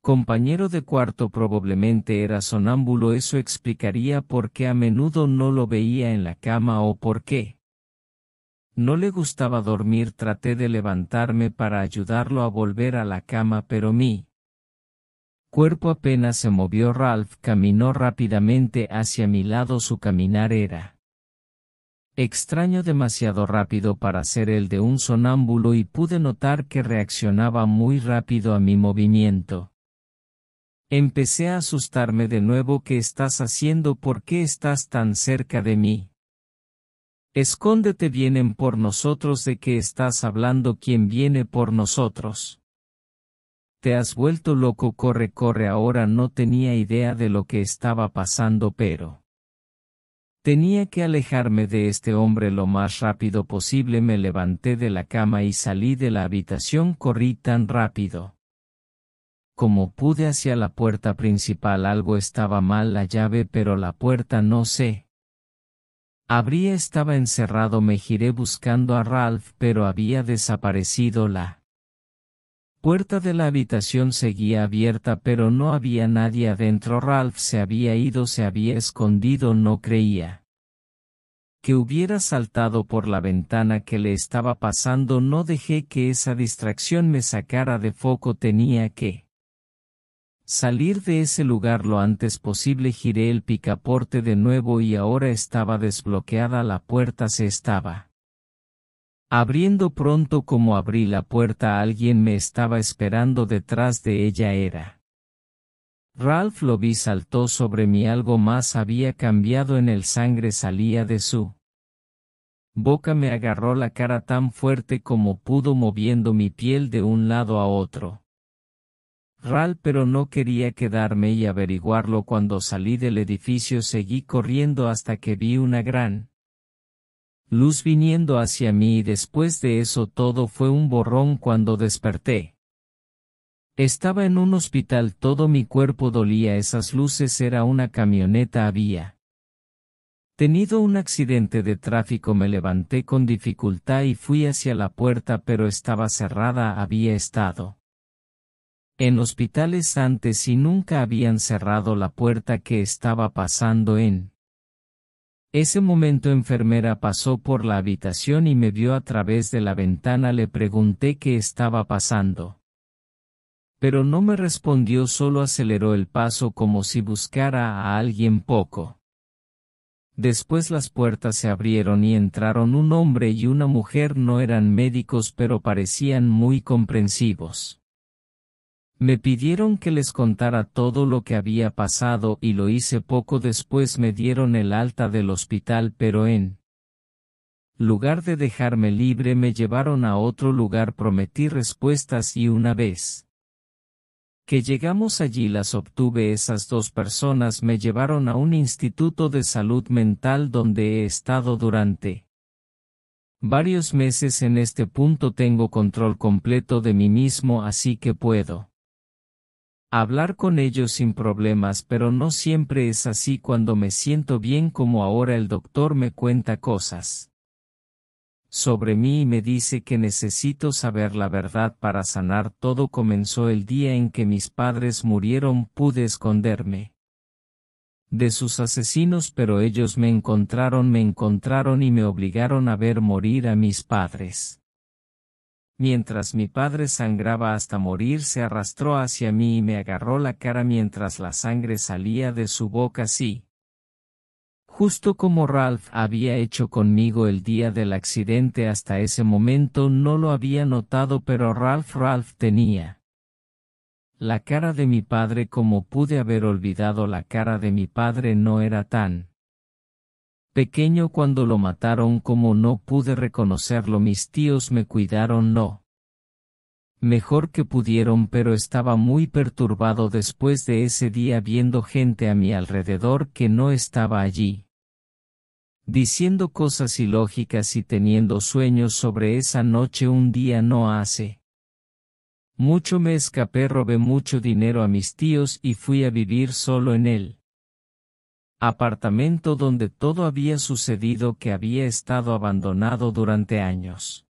compañero de cuarto probablemente era sonámbulo, eso explicaría por qué a menudo no lo veía en la cama o por qué no le gustaba dormir. Traté de levantarme para ayudarlo a volver a la cama, pero mi cuerpo apenas se movió. Ralph caminó rápidamente hacia mi lado. Su caminar era extraño, demasiado rápido para ser el de un sonámbulo, y pude notar que reaccionaba muy rápido a mi movimiento. Empecé a asustarme de nuevo. ¿Qué estás haciendo? ¿Por qué estás tan cerca de mí? Escóndete, vienen por nosotros. ¿De qué estás hablando? ¿Quién viene por nosotros? Te has vuelto loco, corre, corre ahora. No tenía idea de lo que estaba pasando, pero tenía que alejarme de este hombre lo más rápido posible. Me levanté de la cama y salí de la habitación. Corrí tan rápido como pude hacia la puerta principal. Algo estaba mal, la llave, pero la puerta no se abría, estaba encerrado. Me giré buscando a Ralph, pero había desaparecido. La puerta de la habitación seguía abierta, pero no había nadie adentro. Ralph se había ido, se había escondido. No creía que hubiera saltado por la ventana. ¿Qué le estaba pasando? No dejé que esa distracción me sacara de foco. Tenía que salir de ese lugar lo antes posible. Giré el picaporte de nuevo y ahora estaba desbloqueada. La puerta se estaba abriendo pronto. Como abrí la puerta, alguien me estaba esperando detrás de ella. Era Ralph. Lo vi, saltó sobre mí. Algo más había cambiado en él. Sangre salía de su boca. Me agarró la cara tan fuerte como pudo, moviendo mi piel de un lado a otro. Ralph, pero no quería quedarme y averiguarlo. Cuando salí del edificio seguí corriendo hasta que vi una gran luz viniendo hacia mí, y después de eso todo fue un borrón. Cuando desperté, estaba en un hospital. Todo mi cuerpo dolía. Esas luces, era una camioneta. Había tenido un accidente de tráfico. Me levanté con dificultad y fui hacia la puerta, pero estaba cerrada. Había estado en hospitales antes y nunca habían cerrado la puerta. ¿Qué estaba pasando? En ese momento enfermera pasó por la habitación y me vio a través de la ventana. Le pregunté qué estaba pasando, pero no me respondió, solo aceleró el paso como si buscara a alguien. Poco después las puertas se abrieron y entraron un hombre y una mujer. No eran médicos, pero parecían muy comprensivos. Me pidieron que les contara todo lo que había pasado y lo hice. Poco después me dieron el alta del hospital, pero en lugar de dejarme libre me llevaron a otro lugar. Prometí respuestas y una vez que llegamos allí las obtuve. Esas dos personas me llevaron a un instituto de salud mental donde he estado durante varios meses. En este punto tengo control completo de mí mismo, así que puedo hablar con ellos sin problemas, pero no siempre es así. Cuando me siento bien como ahora, el doctor me cuenta cosas sobre mí y me dice que necesito saber la verdad para sanar. Todo comenzó el día en que mis padres murieron. Pude esconderme de sus asesinos, pero ellos me encontraron y me obligaron a ver morir a mis padres. Mientras mi padre sangraba hasta morir, se arrastró hacia mí y me agarró la cara mientras la sangre salía de su boca, así justo como Ralph había hecho conmigo el día del accidente. Hasta ese momento no lo había notado, pero Ralph tenía la cara de mi padre. Como pude haber olvidado la cara de mi padre? No era tan pequeño cuando lo mataron. Como no pude reconocerlo? Mis tíos me cuidaron. No mejor que pudieron, pero estaba muy perturbado después de ese día viendo gente a mi alrededor que no estaba allí, diciendo cosas ilógicas y teniendo sueños sobre esa noche. Un día no hace mucho me escapé, robé mucho dinero a mis tíos y fui a vivir solo en el apartamento donde todo había sucedido, que había estado abandonado durante años.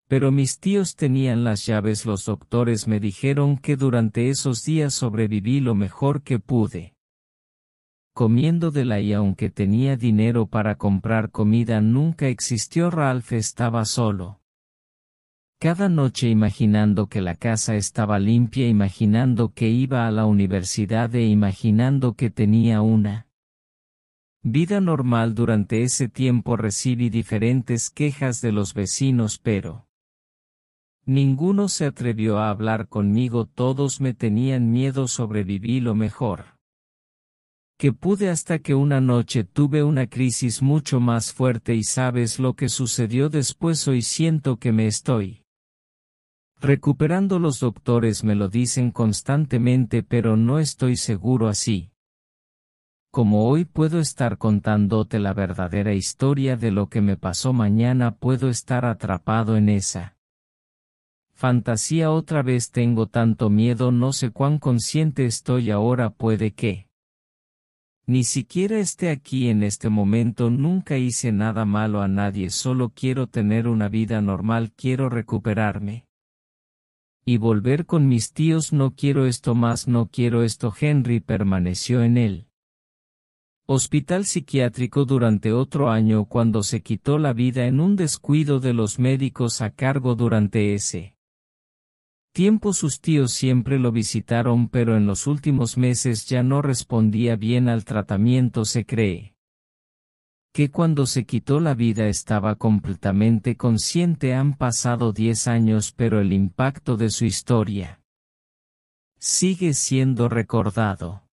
Pero mis tíos tenían las llaves. Los doctores me dijeron que durante esos días sobreviví lo mejor que pude, comiendo de la, y aunque tenía dinero para comprar comida nunca existió. Ralph estaba solo. Cada noche imaginando que la casa estaba limpia, imaginando que iba a la universidad e imaginando que tenía una vida normal. Durante ese tiempo recibí diferentes quejas de los vecinos, pero ninguno se atrevió a hablar conmigo. Todos me tenían miedo. Sobreviví lo mejor que pude hasta que una noche tuve una crisis mucho más fuerte. ¿Y sabes lo que sucedió después? Hoy siento que me estoy recuperando. Los doctores me lo dicen constantemente, pero no estoy seguro. Así como hoy puedo estar contándote la verdadera historia de lo que me pasó, mañana puedo estar atrapado en esa fantasía otra vez. Tengo tanto miedo, no sé cuán consciente estoy ahora. Puede que ni siquiera esté aquí en este momento. Nunca hice nada malo a nadie, solo quiero tener una vida normal. Quiero recuperarme y volver con mis tíos. No quiero esto más, no quiero esto. Henry permaneció en el hospital psiquiátrico durante otro año cuando se quitó la vida en un descuido de los médicos a cargo. Durante ese tiempo sus tíos siempre lo visitaron, pero en los últimos meses ya no respondía bien al tratamiento. Se cree que cuando se quitó la vida estaba completamente consciente. Han pasado 10 años, pero el impacto de su historia sigue siendo recordado.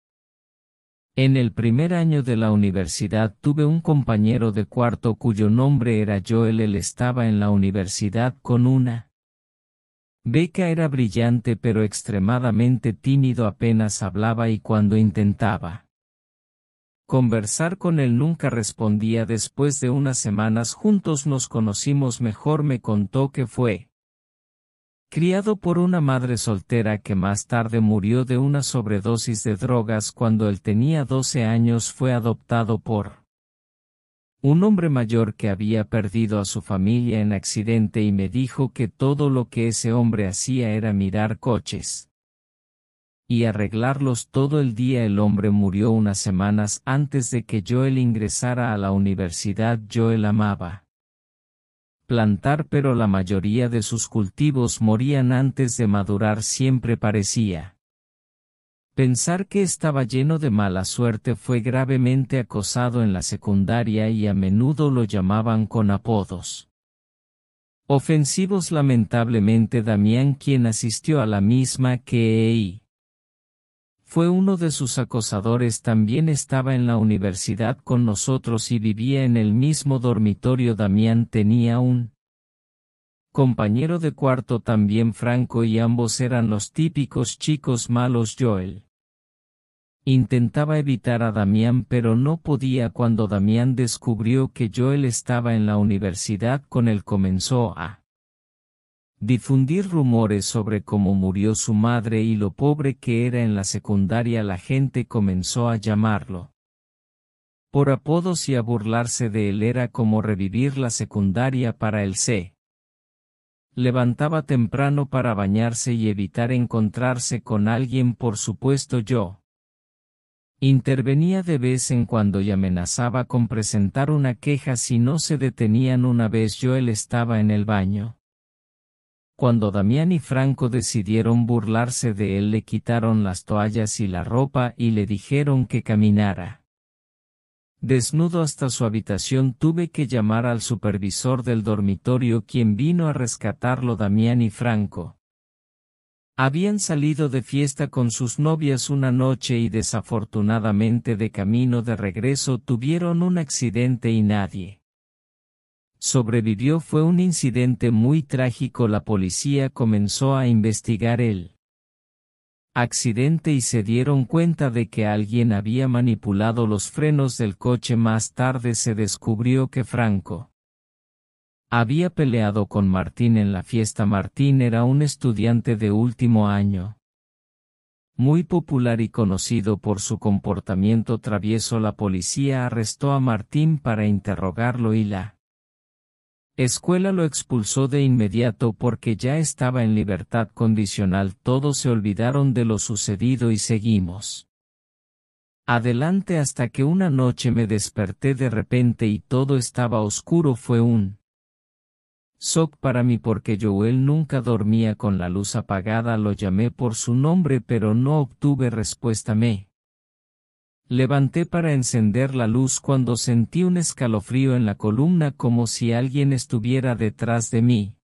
En el primer año de la universidad tuve un compañero de cuarto cuyo nombre era Joel. Él estaba en la universidad con una beca. Era brillante pero extremadamente tímido, apenas hablaba y cuando intentaba conversar con él nunca respondía. Después de unas semanas juntos nos conocimos mejor. Me contó que fue criado por una madre soltera que más tarde murió de una sobredosis de drogas. Cuando él tenía 12 años fue adoptado por un hombre mayor que había perdido a su familia en accidente, y me dijo que todo lo que ese hombre hacía era mirar coches y arreglarlos todo el día. El hombre murió unas semanas antes de que Joel ingresara a la universidad. Joel amaba plantar, pero la mayoría de sus cultivos morían antes de madurar. Siempre parecía pensar que estaba lleno de mala suerte. Fue gravemente acosado en la secundaria y a menudo lo llamaban con apodos ofensivos. Lamentablemente Damián, quien asistió a la misma que él fue uno de sus acosadores, también estaba en la universidad con nosotros y vivía en el mismo dormitorio. Damián tenía un compañero de cuarto también, Franco, y ambos eran los típicos chicos malos. Joel intentaba evitar a Damián, pero no podía. Cuando Damián descubrió que Joel estaba en la universidad con él, comenzó a difundir rumores sobre cómo murió su madre y lo pobre que era en la secundaria. La gente comenzó a llamarlo por apodos y a burlarse de él. Era como revivir la secundaria para él. Se levantaba temprano para bañarse y evitar encontrarse con alguien. Por supuesto yo intervenía de vez en cuando y amenazaba con presentar una queja si no se detenían. Una vez Joel estaba en el baño cuando Damián y Franco decidieron burlarse de él. Le quitaron las toallas y la ropa y le dijeron que caminara desnudo hasta su habitación. Tuve que llamar al supervisor del dormitorio, quien vino a rescatarlo. Damián y Franco habían salido de fiesta con sus novias una noche y desafortunadamente de camino de regreso tuvieron un accidente y nadie sobrevivió fue un incidente muy trágico. La policía comenzó a investigar el accidente y se dieron cuenta de que alguien había manipulado los frenos del coche. Más tarde se descubrió que Franco había peleado con Martín en la fiesta. Martín era un estudiante de último año, muy popular y conocido por su comportamiento travieso. La policía arrestó a Martín para interrogarlo y la escuela lo expulsó de inmediato porque ya estaba en libertad condicional. Todos se olvidaron de lo sucedido y seguimos adelante hasta que una noche me desperté de repente y todo estaba oscuro. Fue un shock para mí porque Joel nunca dormía con la luz apagada. Lo llamé por su nombre pero no obtuve respuesta. Me levanté para encender la luz cuando sentí un escalofrío en la columna como si alguien estuviera detrás de mí.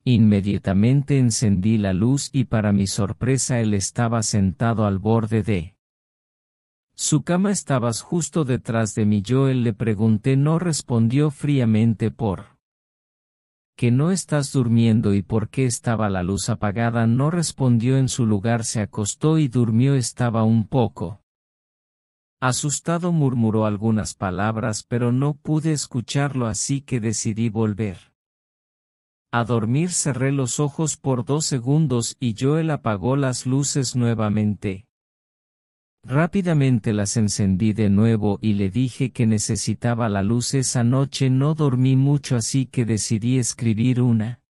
Inmediatamente encendí la luz y para mi sorpresa él estaba sentado al borde de su cama. Estabas justo detrás de mí. Joel le pregunté. No respondió fríamente. ¿Por qué no estás durmiendo y por qué estaba la luz apagada? No respondió. En su lugar se acostó y durmió. Estaba un poco asustado, murmuró algunas palabras pero no pude escucharlo, así que decidí volver a dormir. Cerré los ojos por 2 segundos y Joel apagó las luces nuevamente. Rápidamente las encendí de nuevo y le dije que necesitaba la luz. Esa noche no dormí mucho, así que decidí escribir una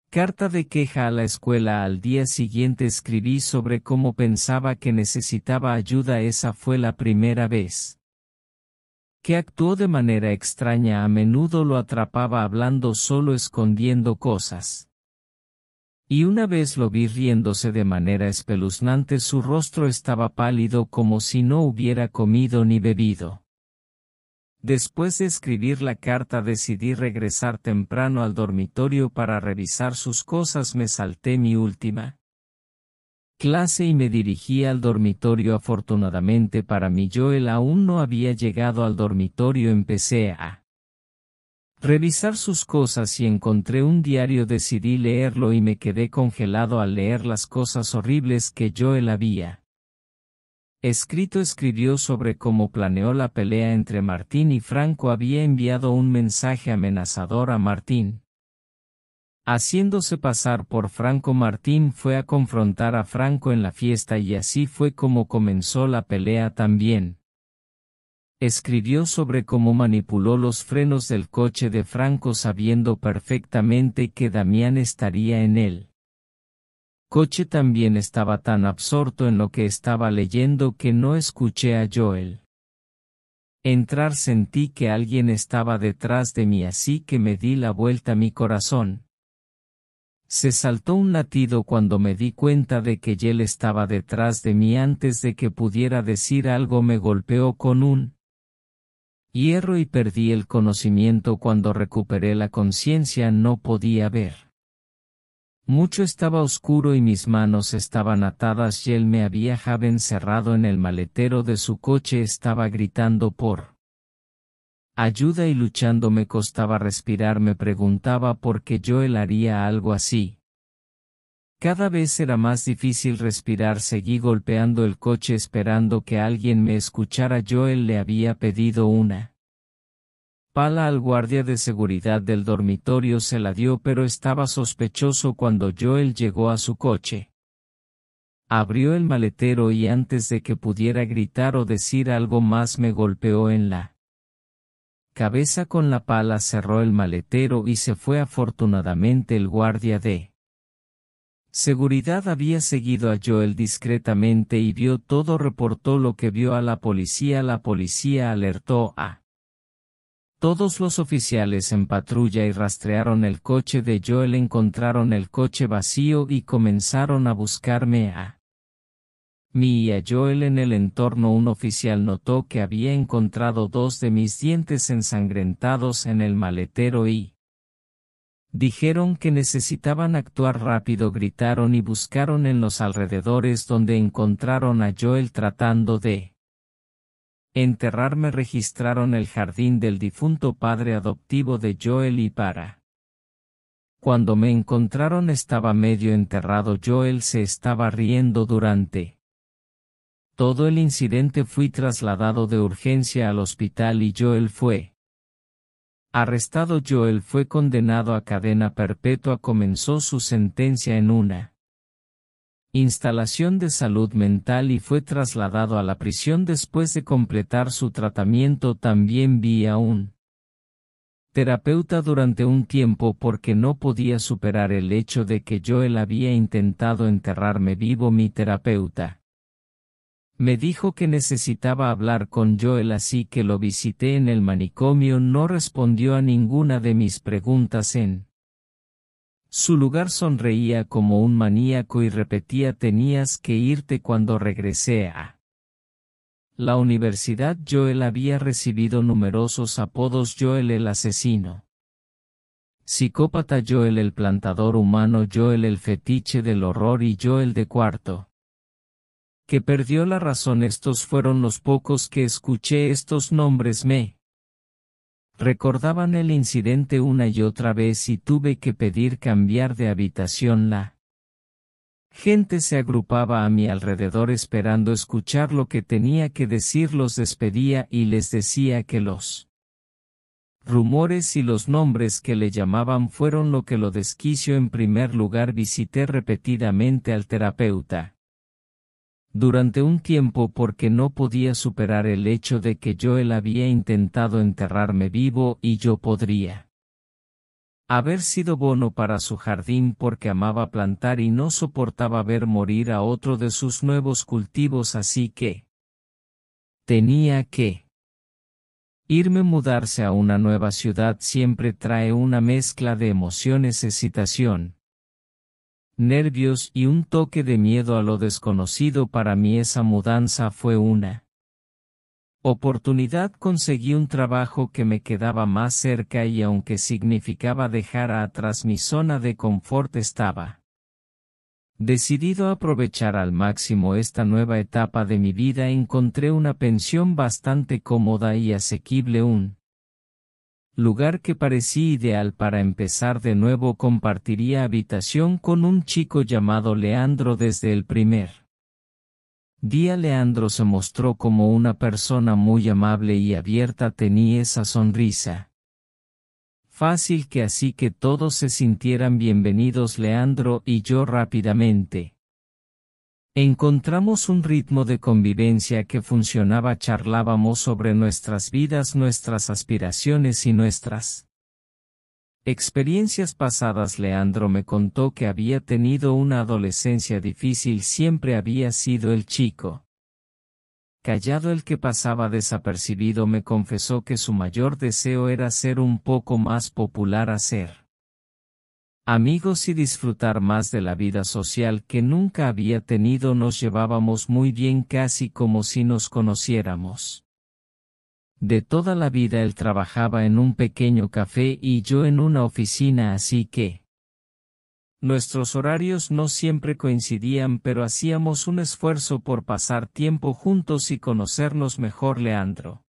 carta de queja a la escuela. Al día siguiente escribí sobre cómo pensaba que necesitaba ayuda. Esa fue la primera vez que actuó de manera extraña. A menudo lo atrapaba hablando solo, escondiendo cosas. Y una vez lo vi riéndose de manera espeluznante. Su rostro estaba pálido como si no hubiera comido ni bebido. Después de escribir la carta decidí regresar temprano al dormitorio para revisar sus cosas. Me salté mi última clase y me dirigí al dormitorio. Afortunadamente para mí Joel aún no había llegado al dormitorio. Empecé a revisar sus cosas y encontré un diario. Decidí leerlo y me quedé congelado al leer las cosas horribles que Joel había escrito. Escribió sobre cómo planeó la pelea entre Martín y Franco. Había enviado un mensaje amenazador a Martín, haciéndose pasar por Franco. Martín fue a confrontar a Franco en la fiesta y así fue como comenzó la pelea. También escribió sobre cómo manipuló los frenos del coche de Franco sabiendo perfectamente que Damián estaría en él coche. También estaba tan absorto en lo que estaba leyendo que no escuché a Joel entrar. Sentí que alguien estaba detrás de mí, así que me di la vuelta. Mi corazón se saltó un latido cuando me di cuenta de que Joel estaba detrás de mí. Antes de que pudiera decir algo me golpeó con un hierro y perdí el conocimiento. Cuando recuperé la conciencia no podía ver mucho, estaba oscuro y mis manos estaban atadas. Joel me había encerrado en el maletero de su coche. Estaba gritando por ayuda y luchando. Me costaba respirar. Me preguntaba por qué Joel haría algo así. Cada vez era más difícil respirar. Seguí golpeando el coche esperando que alguien me escuchara. Joel le había pedido una pala al guardia de seguridad del dormitorio. Se la dio pero estaba sospechoso. Cuando Joel llegó a su coche, abrió el maletero y antes de que pudiera gritar o decir algo más me golpeó en la cabeza con la pala. Cerró el maletero y se fue. Afortunadamente el guardia de seguridad había seguido a Joel discretamente y vio todo. Reportó lo que vio a la policía. La policía alertó a todos los oficiales en patrulla y rastrearon el coche de Joel. Encontraron el coche vacío y comenzaron a buscarme a mí y a Joel en el entorno. Un oficial notó que había encontrado 2 de mis dientes ensangrentados en el maletero y dijeron que necesitaban actuar rápido. Gritaron y buscaron en los alrededores donde encontraron a Joel tratando de enterrarme registraron el jardín del difunto padre adoptivo de Joel y para. Cuando me encontraron estaba medio enterrado. Joel se estaba riendo durante todo el incidente. Fui trasladado de urgencia al hospital y Joel fue arrestado. Joel fue condenado a cadena perpetua. Comenzó su sentencia en una instalación de salud mental y fue trasladado a la prisión después de completar su tratamiento. También vi a un terapeuta durante un tiempo porque no podía superar el hecho de que Joel había intentado enterrarme vivo. Mi terapeuta me dijo que necesitaba hablar con Joel, así que lo visité en el manicomio. No respondió a ninguna de mis preguntas. En su lugar sonreía como un maníaco y repetía: tenías que irte. Cuando regresé a la universidad, Joel había recibido numerosos apodos: Joel el asesino psicópata, Joel el plantador humano, Joel el fetiche del horror y Joel de cuarto que perdió la razón. Estos fueron los pocos que escuché. Estos nombres me recordaban el incidente una y otra vez y tuve que pedir cambiar de habitación. La gente se agrupaba a mi alrededor esperando escuchar lo que tenía que decir. Los despedía y les decía que los rumores y los nombres que le llamaban fueron lo que lo desquició. En primer lugar, visité repetidamente al terapeuta durante un tiempo porque no podía superar el hecho de que Joel había intentado enterrarme vivo y yo podría haber sido bono para su jardín porque amaba plantar y no soportaba ver morir a otro de sus nuevos cultivos, así que tenía que irme. Mudarse a una nueva ciudad siempre trae una mezcla de emociones: excitación, nervios y un toque de miedo a lo desconocido. Para mí esa mudanza fue una oportunidad. Conseguí un trabajo que me quedaba más cerca y aunque significaba dejar atrás mi zona de confort, estaba decidido a aprovechar al máximo esta nueva etapa de mi vida. Encontré una pensión bastante cómoda y asequible, un lugar que parecía ideal para empezar de nuevo. Compartiría habitación con un chico llamado Leandro. Desde el primer día Leandro se mostró como una persona muy amable y abierta. Tenía esa sonrisa fácil que hacía que todos se sintieran bienvenidos. Leandro y yo rápidamente encontramos un ritmo de convivencia que funcionaba. Charlábamos sobre nuestras vidas, nuestras aspiraciones y nuestras experiencias pasadas. Leandro me contó que había tenido una adolescencia difícil. Siempre había sido el chico callado, el que pasaba desapercibido. Me confesó que su mayor deseo era ser un poco más popular, hacer amigos y disfrutar más de la vida social que nunca había tenido. Nos llevábamos muy bien, casi como si nos conociéramos de toda la vida. Él trabajaba en un pequeño café y yo en una oficina, así que nuestros horarios no siempre coincidían, pero hacíamos un esfuerzo por pasar tiempo juntos y conocernos mejor. Leandro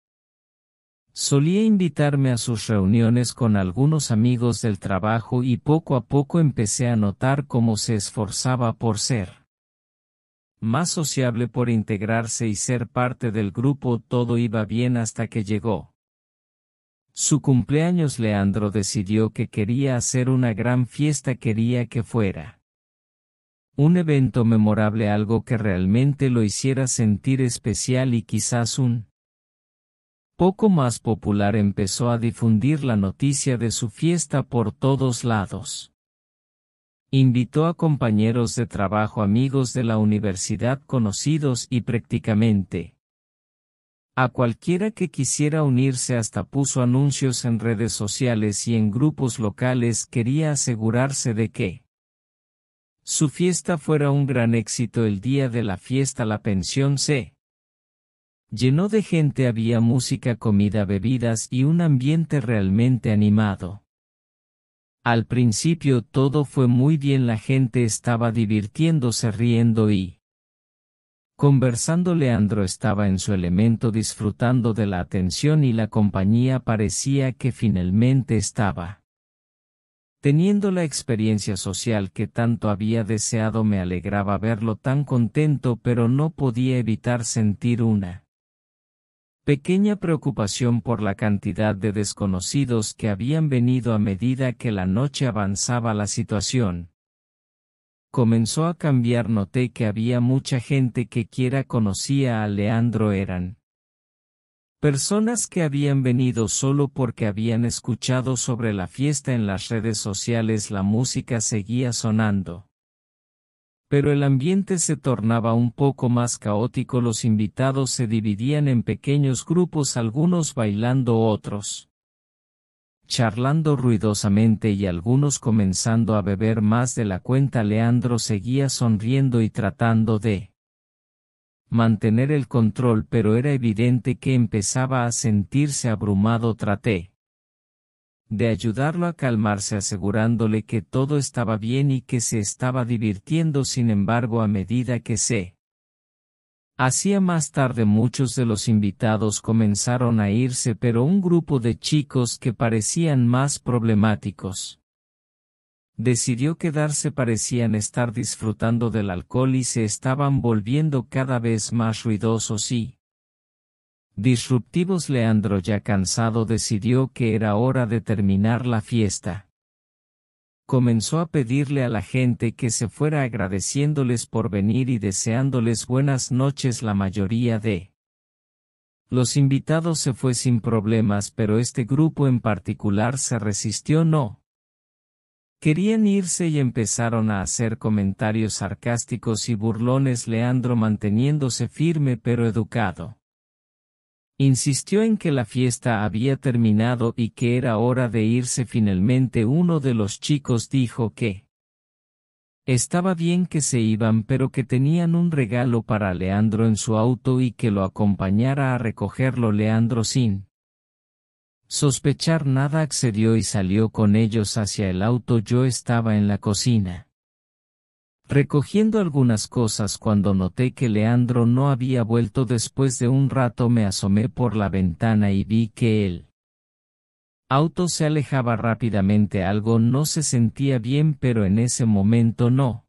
solía invitarme a sus reuniones con algunos amigos del trabajo y poco a poco empecé a notar cómo se esforzaba por ser más sociable, por integrarse y ser parte del grupo. Todo iba bien hasta que llegó su cumpleaños. Leandro decidió que quería hacer una gran fiesta. Quería que fuera un evento memorable, algo que realmente lo hiciera sentir especial y quizás un poco más popular. Empezó a difundir la noticia de su fiesta por todos lados. Invitó a compañeros de trabajo, amigos de la universidad, conocidos y prácticamente a cualquiera que quisiera unirse. Hasta puso anuncios en redes sociales y en grupos locales. Quería asegurarse de que su fiesta fuera un gran éxito. El día de la fiesta la pensión se llenó de gente. Había música, comida, bebidas y un ambiente realmente animado. Al principio todo fue muy bien. La gente estaba divirtiéndose, riendo y Conversando, Leandro estaba en su elemento, disfrutando de la atención y la compañía. Parecía que finalmente estaba teniendo la experiencia social que tanto había deseado. Me alegraba verlo tan contento, pero no podía evitar sentir una pequeña preocupación por la cantidad de desconocidos que habían venido a medida que la noche avanzaba. La situación comenzó a cambiar. Noté que había mucha gente que conocía a Leandro. Eran personas que habían venido solo porque habían escuchado sobre la fiesta en las redes sociales. La música seguía sonando, pero el ambiente se tornaba un poco más caótico. Los invitados se dividían en pequeños grupos, algunos bailando, otros charlando ruidosamente y algunos comenzando a beber más de la cuenta. Leandro seguía sonriendo y tratando de mantener el control, pero era evidente que empezaba a sentirse abrumado. Traté de ayudarlo a calmarse, asegurándole que todo estaba bien y que se estaba divirtiendo. Sin embargo, a medida que se hacía más tarde, muchos de los invitados comenzaron a irse, pero un grupo de chicos que parecían más problemáticos decidió quedarse. Parecían estar disfrutando del alcohol y se estaban volviendo cada vez más ruidosos y disruptivos. Leandro, ya cansado, decidió que era hora de terminar la fiesta. Comenzó a pedirle a la gente que se fuera, agradeciéndoles por venir y deseándoles buenas noches. La mayoría de los invitados se fue sin problemas, pero este grupo en particular se resistió. No querían irse y empezaron a hacer comentarios sarcásticos y burlones. Leandro, manteniéndose firme pero educado, insistió en que la fiesta había terminado y que era hora de irse. Finalmente, uno de los chicos dijo que estaba bien que se iban, pero que tenían un regalo para Leandro en su auto y que lo acompañara a recogerlo. Leandro, sin sospechar nada, accedió y salió con ellos hacia el auto. Yo estaba en la cocina recogiendo algunas cosas cuando noté que Leandro no había vuelto. Después de un rato me asomé por la ventana y vi que el auto se alejaba rápidamente. Algo no se sentía bien, pero en ese momento no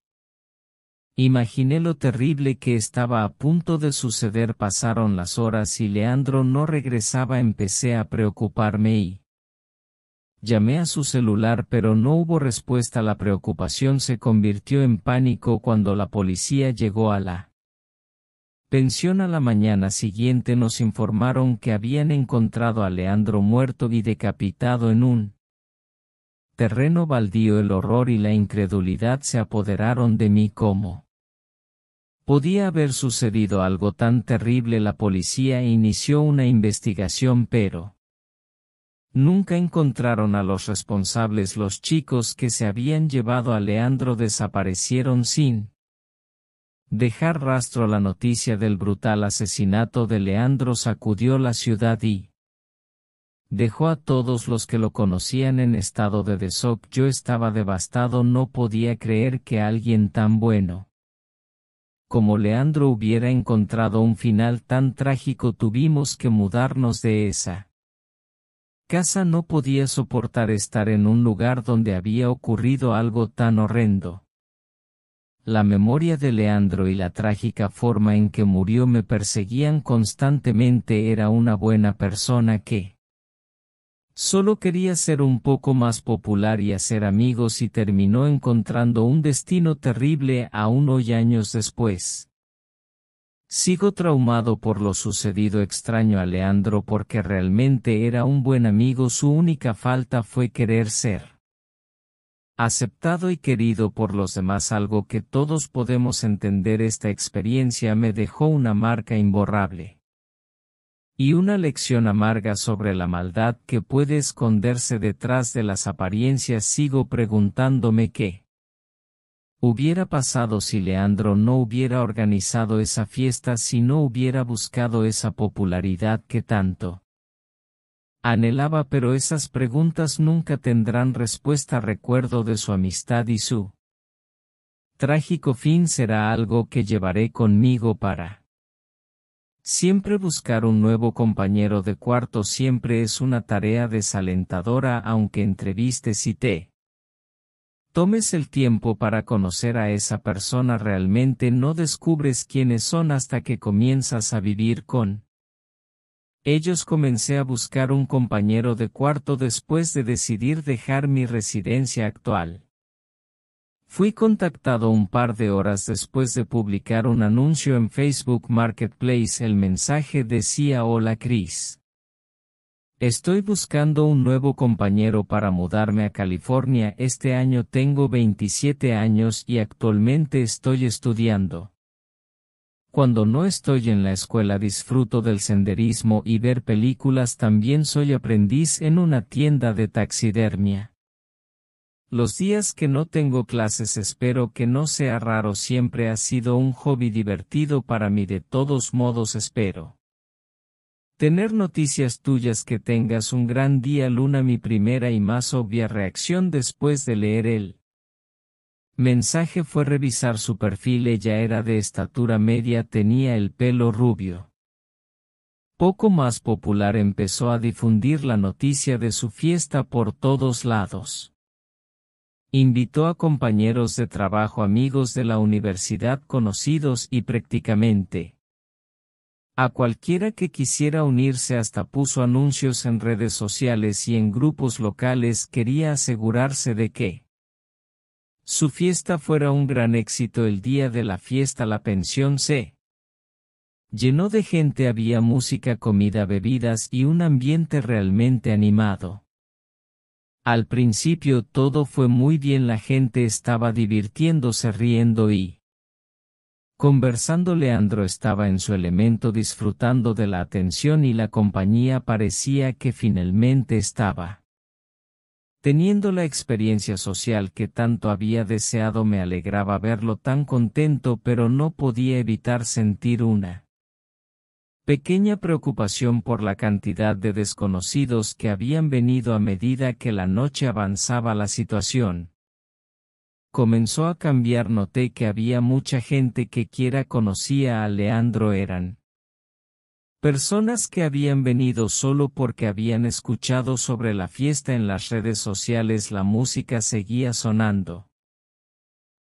imaginé lo terrible que estaba a punto de suceder. Pasaron las horas y Leandro no regresaba. Empecé a preocuparme y llamé a su celular, pero no hubo respuesta. La preocupación se convirtió en pánico cuando la policía llegó a la pensión. A la mañana siguiente nos informaron que habían encontrado a Leandro muerto y decapitado en un terreno baldío. El horror y la incredulidad se apoderaron de mí. ¿Cómo podía haber sucedido algo tan terrible? La policía inició una investigación, pero nunca encontraron a los responsables. Los chicos que se habían llevado a Leandro desaparecieron sin dejar rastro. La noticia del brutal asesinato de Leandro sacudió la ciudad y dejó a todos los que lo conocían en estado de shock. Yo estaba devastado. No podía creer que alguien tan bueno como Leandro hubiera encontrado un final tan trágico. Tuvimos que mudarnos de esa casa. No podía soportar estar en un lugar donde había ocurrido algo tan horrendo. La memoria de Leandro y la trágica forma en que murió me perseguían constantemente. Era una buena persona que solo quería ser un poco más popular y hacer amigos, y terminó encontrando un destino terrible. Aún hoy, años después, sigo traumado por lo sucedido. Extraño a Leandro porque realmente era un buen amigo. Su única falta fue querer ser aceptado y querido por los demás, algo que todos podemos entender. Esta experiencia me dejó una marca imborrable y una lección amarga sobre la maldad que puede esconderse detrás de las apariencias. Sigo preguntándome qué hubiera pasado si Leandro no hubiera organizado esa fiesta, si no hubiera buscado esa popularidad que tanto anhelaba. Pero esas preguntas nunca tendrán respuesta. Recuerdo de su amistad y su trágico fin será algo que llevaré conmigo para Siempre buscar un nuevo compañero de cuarto siempre es una tarea desalentadora, aunque entrevistes y te tomes el tiempo para conocer a esa persona, realmente no descubres quiénes son hasta que comienzas a vivir con ellos. Comencé a buscar un compañero de cuarto después de decidir dejar mi residencia actual. Fui contactado un par de horas después de publicar un anuncio en Facebook Marketplace. El mensaje decía: hola Chris. Estoy buscando un nuevo compañero para mudarme a California. Este año tengo 27 años y actualmente estoy estudiando. Cuando no estoy en la escuela disfruto del senderismo y ver películas. También soy aprendiz en una tienda de taxidermia. Los días que no tengo clases espero que no sea raro. Siempre ha sido un hobby divertido para mí. De todos modos espero tener noticias tuyas. Que tengas un gran día, Luna. Mi primera y más obvia reacción después de leer el mensaje fue revisar su perfil. Ella era de estatura media, tenía el pelo rubio poco más popular. Empezó a difundir la noticia de su fiesta por todos lados. Invitó a compañeros de trabajo, amigos de la universidad, conocidos y prácticamente a cualquiera que quisiera unirse. Hasta puso anuncios en redes sociales y en grupos locales. Quería asegurarse de que su fiesta fuera un gran éxito. El día de la fiesta la pensión se llenó de gente. Había música, comida, bebidas y un ambiente realmente animado. Al principio todo fue muy bien, la gente estaba divirtiéndose, riendo y conversando. Leandro estaba en su elemento, disfrutando de la atención y la compañía. Parecía que finalmente estaba teniendo la experiencia social que tanto había deseado. Me alegraba verlo tan contento, pero no podía evitar sentir una pequeña preocupación por la cantidad de desconocidos que habían venido. A medida que la noche avanzaba, la situación comenzó a cambiar. Noté que había mucha gente que conocía a Leandro. Eran personas que habían venido solo porque habían escuchado sobre la fiesta en las redes sociales. La música seguía sonando,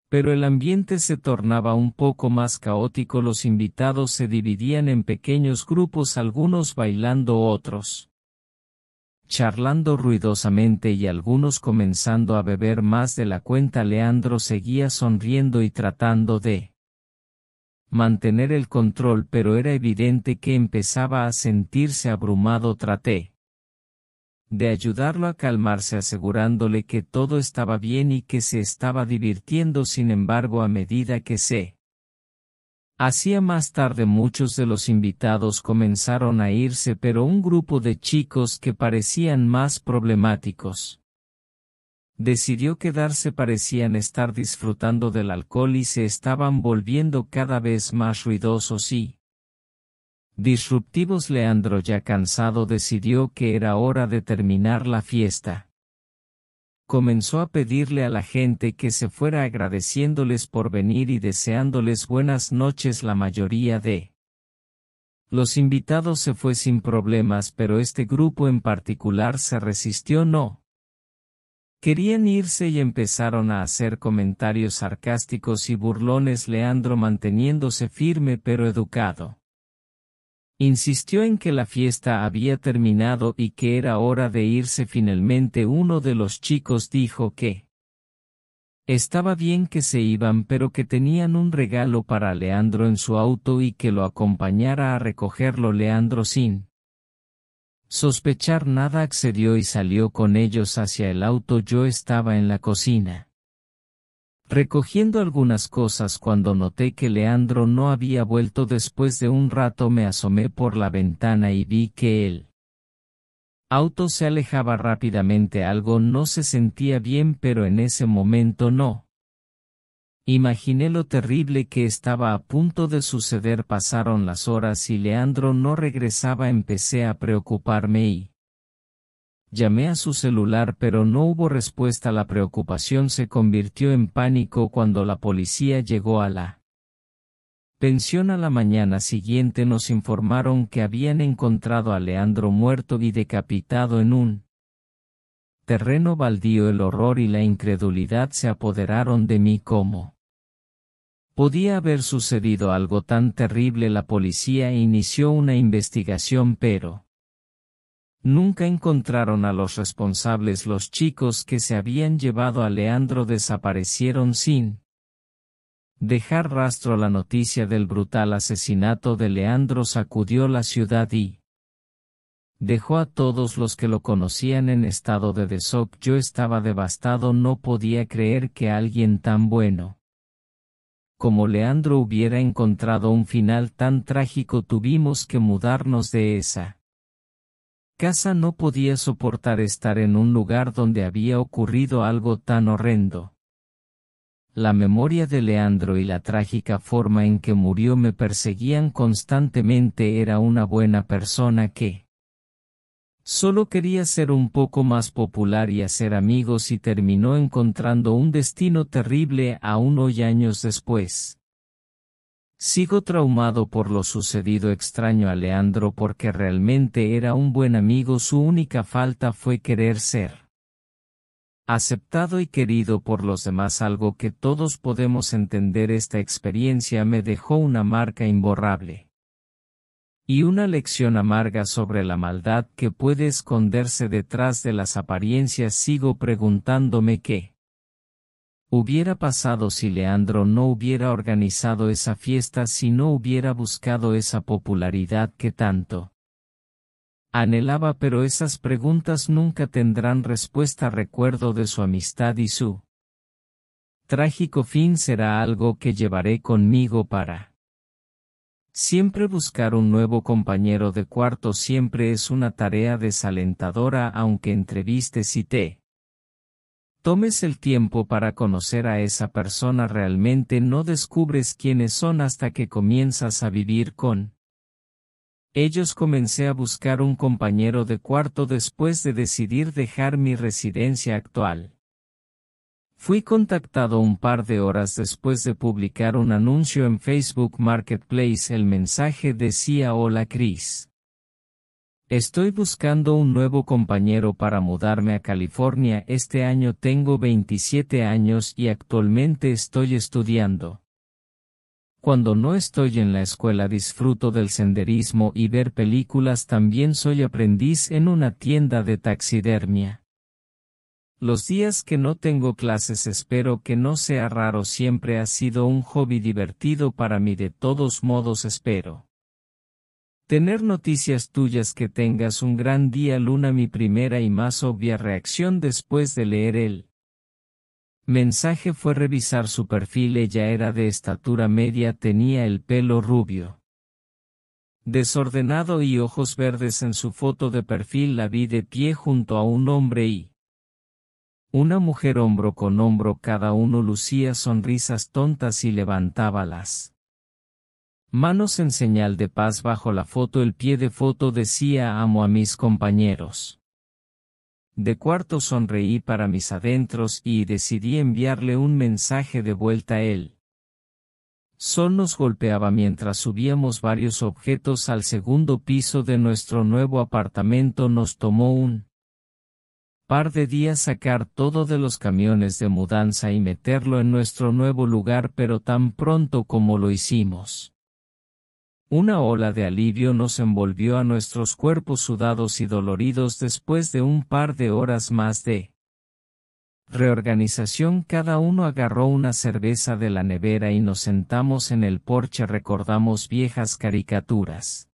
pero el ambiente se tornaba un poco más caótico. Los invitados se dividían en pequeños grupos, algunos bailando, otros charlando ruidosamente y algunos comenzando a beber más de la cuenta. Leandro seguía sonriendo y tratando de mantener el control, pero era evidente que empezaba a sentirse abrumado. Traté de ayudarlo a calmarse, asegurándole que todo estaba bien y que se estaba divirtiendo. Sin embargo, a medida que se hacía más tarde, muchos de los invitados comenzaron a irse, pero un grupo de chicos que parecían más problemáticos decidió quedarse. Parecían estar disfrutando del alcohol y se estaban volviendo cada vez más ruidosos y disruptivos. Leandro, ya cansado, decidió que era hora de terminar la fiesta. Comenzó a pedirle a la gente que se fuera, agradeciéndoles por venir y deseándoles buenas noches. La mayoría de los invitados se fue sin problemas, pero este grupo en particular se resistió. No querían irse y empezaron a hacer comentarios sarcásticos y burlones. Leandro, manteniéndose firme pero educado, insistió en que la fiesta había terminado y que era hora de irse. Finalmente uno de los chicos dijo que estaba bien que se iban, pero que tenían un regalo para Leandro en su auto y que lo acompañara a recogerlo. Leandro, sin sospechar nada, accedió y salió con ellos hacia el auto. Yo estaba en la cocina recogiendo algunas cosas cuando noté que Leandro no había vuelto. Después de un rato me asomé por la ventana y vi que el auto se alejaba rápidamente. Algo no se sentía bien, pero en ese momento no imaginé lo terrible que estaba a punto de suceder. Pasaron las horas y Leandro no regresaba. Empecé a preocuparme y llamé a su celular, pero no hubo respuesta. La preocupación se convirtió en pánico cuando la policía llegó a la pensión. A la mañana siguiente nos informaron que habían encontrado a Leandro muerto y decapitado en un terreno baldío. El horror y la incredulidad se apoderaron de mí. ¿Cómo podía haber sucedido algo tan terrible? La policía inició una investigación, pero nunca encontraron a los responsables. Los chicos que se habían llevado a Leandro desaparecieron sin dejar rastro. La noticia del brutal asesinato de Leandro sacudió la ciudad y dejó a todos los que lo conocían en estado de shock. Yo estaba devastado. No podía creer que alguien tan bueno como Leandro hubiera encontrado un final tan trágico. Tuvimos que mudarnos de esa casa. No podía soportar estar en un lugar donde había ocurrido algo tan horrendo. La memoria de Leandro y la trágica forma en que murió me perseguían constantemente. Era una buena persona que solo quería ser un poco más popular y hacer amigos, y terminó encontrando un destino terrible aún hoy, años después. Sigo traumado por lo sucedido. Extraño a Leandro porque realmente era un buen amigo. Su única falta fue querer ser aceptado y querido por los demás, algo que todos podemos entender. Esta experiencia me dejó una marca imborrable y una lección amarga sobre la maldad que puede esconderse detrás de las apariencias. Sigo preguntándome qué hubiera pasado si Leandro no hubiera organizado esa fiesta, si no hubiera buscado esa popularidad que tanto anhelaba. Pero esas preguntas nunca tendrán respuesta. Recuerdo de su amistad y su trágico fin será algo que llevaré conmigo para siempre. Buscar un nuevo compañero de cuarto siempre es una tarea desalentadora. Aunque entrevistes y te tomes el tiempo para conocer a esa persona, realmente no descubres quiénes son hasta que comienzas a vivir con ellos. Comencé a buscar un compañero de cuarto después de decidir dejar mi residencia actual. Fui contactado un par de horas después de publicar un anuncio en Facebook Marketplace. El mensaje decía: hola Chris. Estoy buscando un nuevo compañero para mudarme a California. Este año tengo 27 años y actualmente estoy estudiando. Cuando no estoy en la escuela disfruto del senderismo y ver películas. También soy aprendiz en una tienda de taxidermia. Los días que no tengo clases espero que no sea raro. Siempre ha sido un hobby divertido para mí. De todos modos espero tener noticias tuyas. Que tengas un gran día, Luna. Mi primera y más obvia reacción después de leer el mensaje fue revisar su perfil. Ella era de estatura media, tenía el pelo rubio desordenado y ojos verdes. En su foto de perfil la vi de pie junto a un hombre y una mujer, hombro con hombro. Cada uno lucía sonrisas tontas y levantaba las manos en señal de paz. Bajo la foto, el pie de foto decía: amo a mis compañeros de cuarto. Sonreí para mis adentros y decidí enviarle un mensaje de vuelta. El sol nos golpeaba mientras subíamos varios objetos al segundo piso de nuestro nuevo apartamento. Nos tomó un par de días sacar todo de los camiones de mudanza y meterlo en nuestro nuevo lugar, pero tan pronto como lo hicimos, una ola de alivio nos envolvió a nuestros cuerpos sudados y doloridos. Después de un par de horas más de reorganización, cada uno agarró una cerveza de la nevera y nos sentamos en el porche. Recordamos viejas caricaturas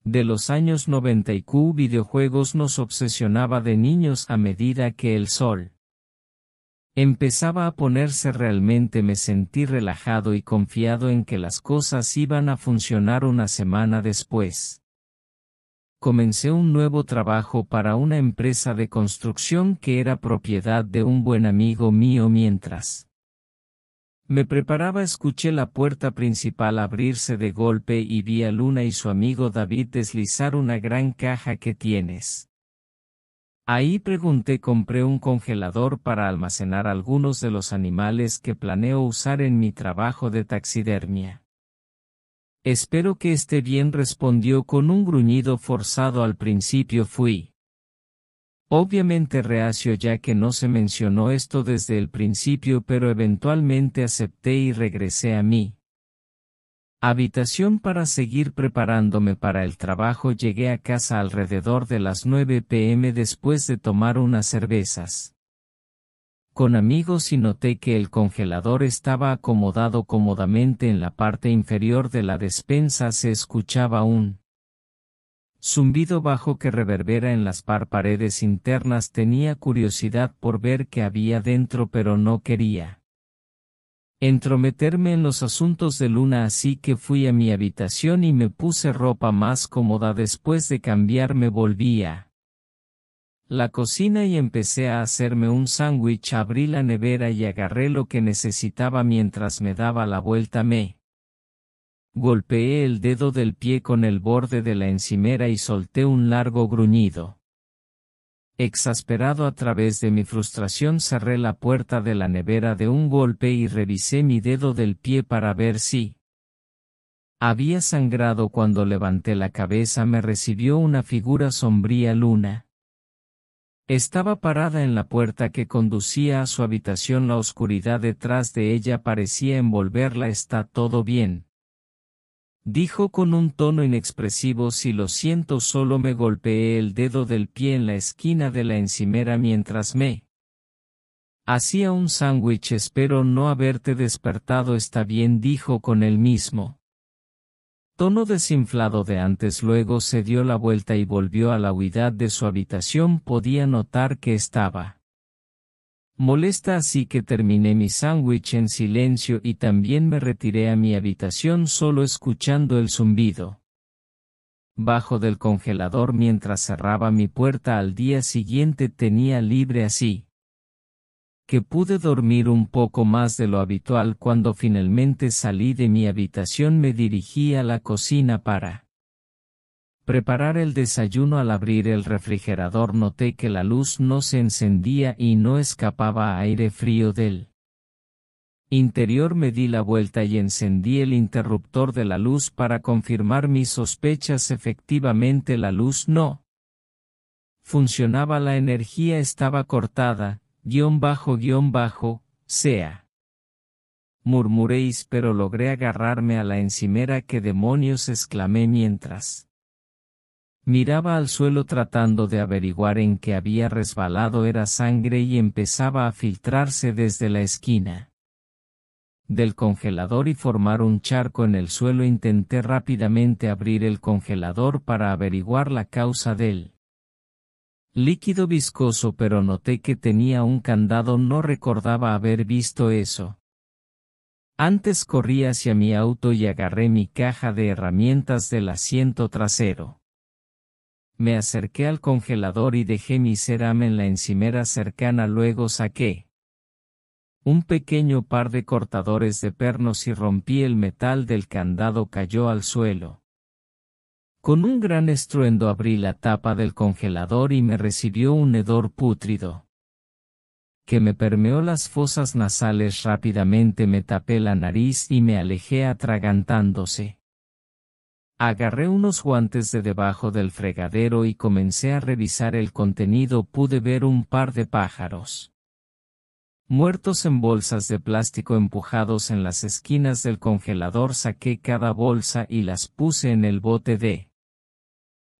de los años 90 y videojuegos. Nos obsesionaba de niños. A medida que el sol empezaba a ponerse, realmente me sentí relajado y confiado en que las cosas iban a funcionar. Una semana después, comencé un nuevo trabajo para una empresa de construcción que era propiedad de un buen amigo mío. Mientras me preparaba, escuché la puerta principal abrirse de golpe y vi a Luna y su amigo David deslizar una gran caja. ¿Qué tienes ahí?, pregunté. Compré un congelador para almacenar algunos de los animales que planeo usar en mi trabajo de taxidermia. Espero que esté bien, respondió con un gruñido forzado. Al principio fui obviamente reacio, ya que no se mencionó esto desde el principio, pero eventualmente acepté y regresé a mi habitación para seguir preparándome para el trabajo. Llegué a casa alrededor de las 9 p.m. después de tomar unas cervezas con amigos y noté que el congelador estaba acomodado cómodamente en la parte inferior de la despensa. Se escuchaba un zumbido bajo que reverbera en las paredes internas. Tenía curiosidad por ver qué había dentro, pero no quería entrometerme en los asuntos de Luna, así que fui a mi habitación y me puse ropa más cómoda. Después de cambiarme volví a la cocina y empecé a hacerme un sándwich. Abrí la nevera y agarré lo que necesitaba. Mientras me daba la vuelta me golpeé el dedo del pie con el borde de la encimera y solté un largo gruñido. Exasperado a través de mi frustración, cerré la puerta de la nevera de un golpe y revisé mi dedo del pie para ver si había sangrado. Cuando levanté la cabeza me recibió una figura sombría. Luna estaba parada en la puerta que conducía a su habitación. La oscuridad detrás de ella parecía envolverla. ¿Está todo bien?, dijo con un tono inexpresivo. Sí, lo siento, solo me golpeé el dedo del pie en la esquina de la encimera mientras me hacía un sándwich. Espero no haberte despertado. Está bien, dijo con el mismo tono desinflado de antes. Luego se dio la vuelta y volvió a la huida de su habitación. Podía notar que estaba molesta, así que terminé mi sándwich en silencio y también me retiré a mi habitación, solo escuchando el zumbido bajo del congelador mientras cerraba mi puerta. Al día siguiente tenía libre, así que pude dormir un poco más de lo habitual. Cuando finalmente salí de mi habitación me dirigí a la cocina para preparar el desayuno. Al abrir el refrigerador noté que la luz no se encendía y no escapaba aire frío del interior. Me di la vuelta y encendí el interruptor de la luz para confirmar mis sospechas. Efectivamente, la luz no funcionaba. La energía estaba cortada. Sea. Murmuréis, pero logré agarrarme a la encimera. ¿Qué demonios?, exclamé mientras miraba al suelo tratando de averiguar en qué había resbalado. Era sangre y empezaba a filtrarse desde la esquina del congelador y formar un charco en el suelo. Intenté rápidamente abrir el congelador para averiguar la causa del líquido viscoso, pero noté que tenía un candado. No recordaba haber visto eso antes. Corrí hacia mi auto y agarré mi caja de herramientas del asiento trasero. Me acerqué al congelador y dejé mi ceram en la encimera cercana. Luego saqué un pequeño par de cortadores de pernos y rompí el metal del candado. Cayó al suelo. Con un gran estruendo abrí la tapa del congelador y me recibió un hedor pútrido que me permeó las fosas nasales. Rápidamente me tapé la nariz y me alejé atragantándose. Agarré unos guantes de debajo del fregadero y comencé a revisar el contenido. Pude ver un par de pájaros muertos en bolsas de plástico empujados en las esquinas del congelador. Saqué cada bolsa y las puse en el bote de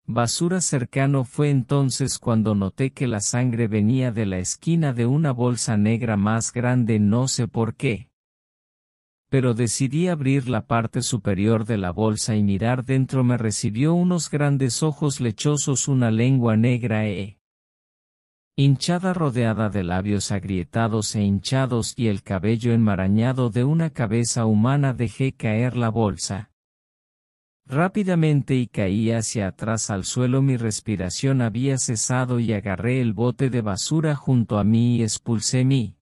basura cercano. Fue entonces cuando noté que la sangre venía de la esquina de una bolsa negra más grande. No sé por qué, pero decidí abrir la parte superior de la bolsa y mirar dentro. Me recibió unos grandes ojos lechosos, una lengua negra hinchada rodeada de labios agrietados e hinchados y el cabello enmarañado de una cabeza humana. Dejé caer la bolsa rápidamente y caí hacia atrás al suelo. Mi respiración había cesado y agarré el bote de basura junto a mí y expulsé mi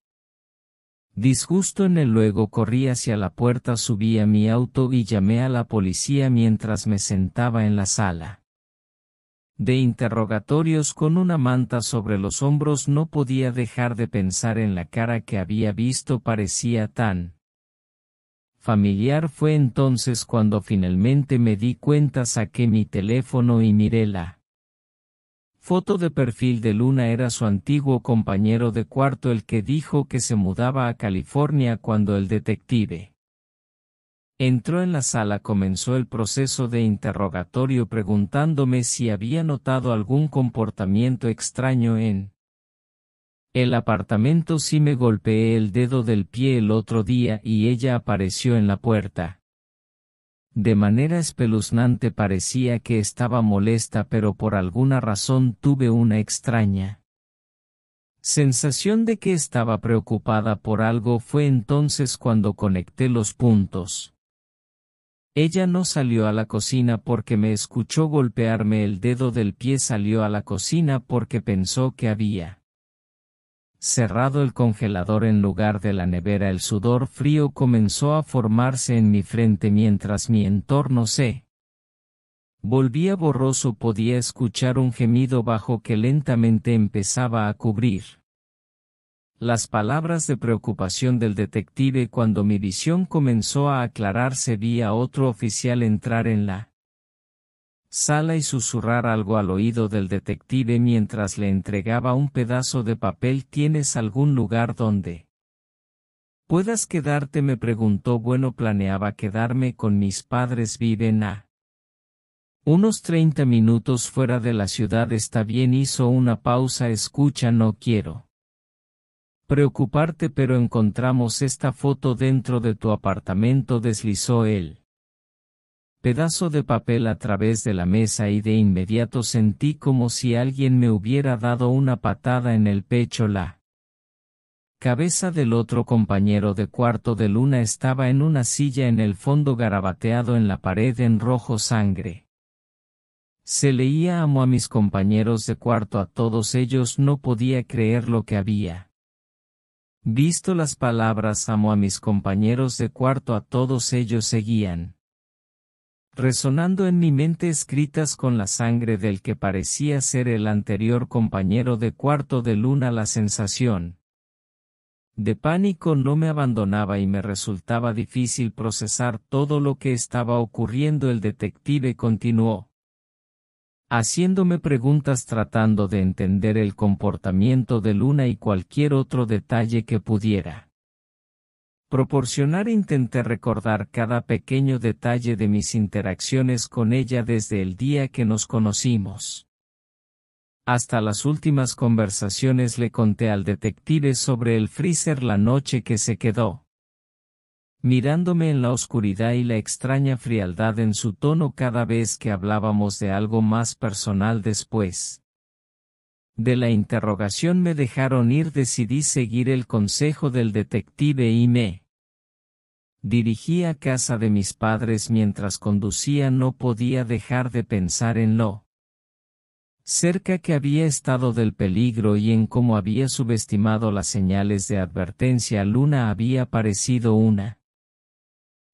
disgusto en él. Luego corrí hacia la puerta, subí a mi auto y llamé a la policía. Mientras me sentaba en la sala de interrogatorios con una manta sobre los hombros, no podía dejar de pensar en la cara que había visto. Parecía tan familiar fue entonces cuando finalmente me di cuenta. Saqué mi teléfono y miré la foto de perfil de Luna. Era su antiguo compañero de cuarto, el que dijo que se mudaba a California cuando el detective entró en la sala. Comenzó el proceso de interrogatorio preguntándome si había notado algún comportamiento extraño en el apartamento. Si me golpeé el dedo del pie el otro día y ella apareció en la puerta. De manera espeluznante, parecía que estaba molesta, pero por alguna razón tuve una extraña sensación de que estaba preocupada por algo. Fue entonces cuando conecté los puntos. Ella no salió a la cocina porque me escuchó golpearme el dedo del pie. Salió a la cocina porque pensó que había cerrado el congelador en lugar de la nevera. El sudor frío comenzó a formarse en mi frente mientras mi entorno se volvía borroso. Podía escuchar un gemido bajo que lentamente empezaba a cubrir las palabras de preocupación del detective. Cuando mi visión comenzó a aclararse, vi a otro oficial entrar en la sala y susurrar algo al oído del detective mientras le entregaba un pedazo de papel. ¿Tienes algún lugar donde puedas quedarte?, me preguntó. Bueno, planeaba quedarme con mis padres. Viven a unos 30 minutos fuera de la ciudad. Está bien. Hizo una pausa. Escucha, no quiero preocuparte, pero encontramos esta foto dentro de tu apartamento. Deslizó el pedazo de papel a través de la mesa y de inmediato sentí como si alguien me hubiera dado una patada en el pecho. La cabeza del otro compañero de cuarto de Luna estaba en una silla en el fondo, garabateado en la pared en rojo sangre. Se leía: amo a mis compañeros de cuarto, a todos ellos. No podía creer lo que había visto. Las palabras amo a mis compañeros de cuarto, a todos ellos, seguían resonando en mi mente, escritas con la sangre del que parecía ser el anterior compañero de cuarto de Luna. La sensación de pánico no me abandonaba y me resultaba difícil procesar todo lo que estaba ocurriendo. El detective continuó haciéndome preguntas, tratando de entender el comportamiento de Luna y cualquier otro detalle que pudiera proporcionar. Intenté recordar cada pequeño detalle de mis interacciones con ella desde el día que nos conocimos hasta las últimas conversaciones. Le conté al detective sobre el freezer, la noche que se quedó mirándome en la oscuridad y la extraña frialdad en su tono cada vez que hablábamos de algo más personal. Después de la interrogación me dejaron ir. Decidí seguir el consejo del detective y me dirigí a casa de mis padres. Mientras conducía no podía dejar de pensar en lo cerca que había estado del peligro y en cómo había subestimado las señales de advertencia. Luna había parecido una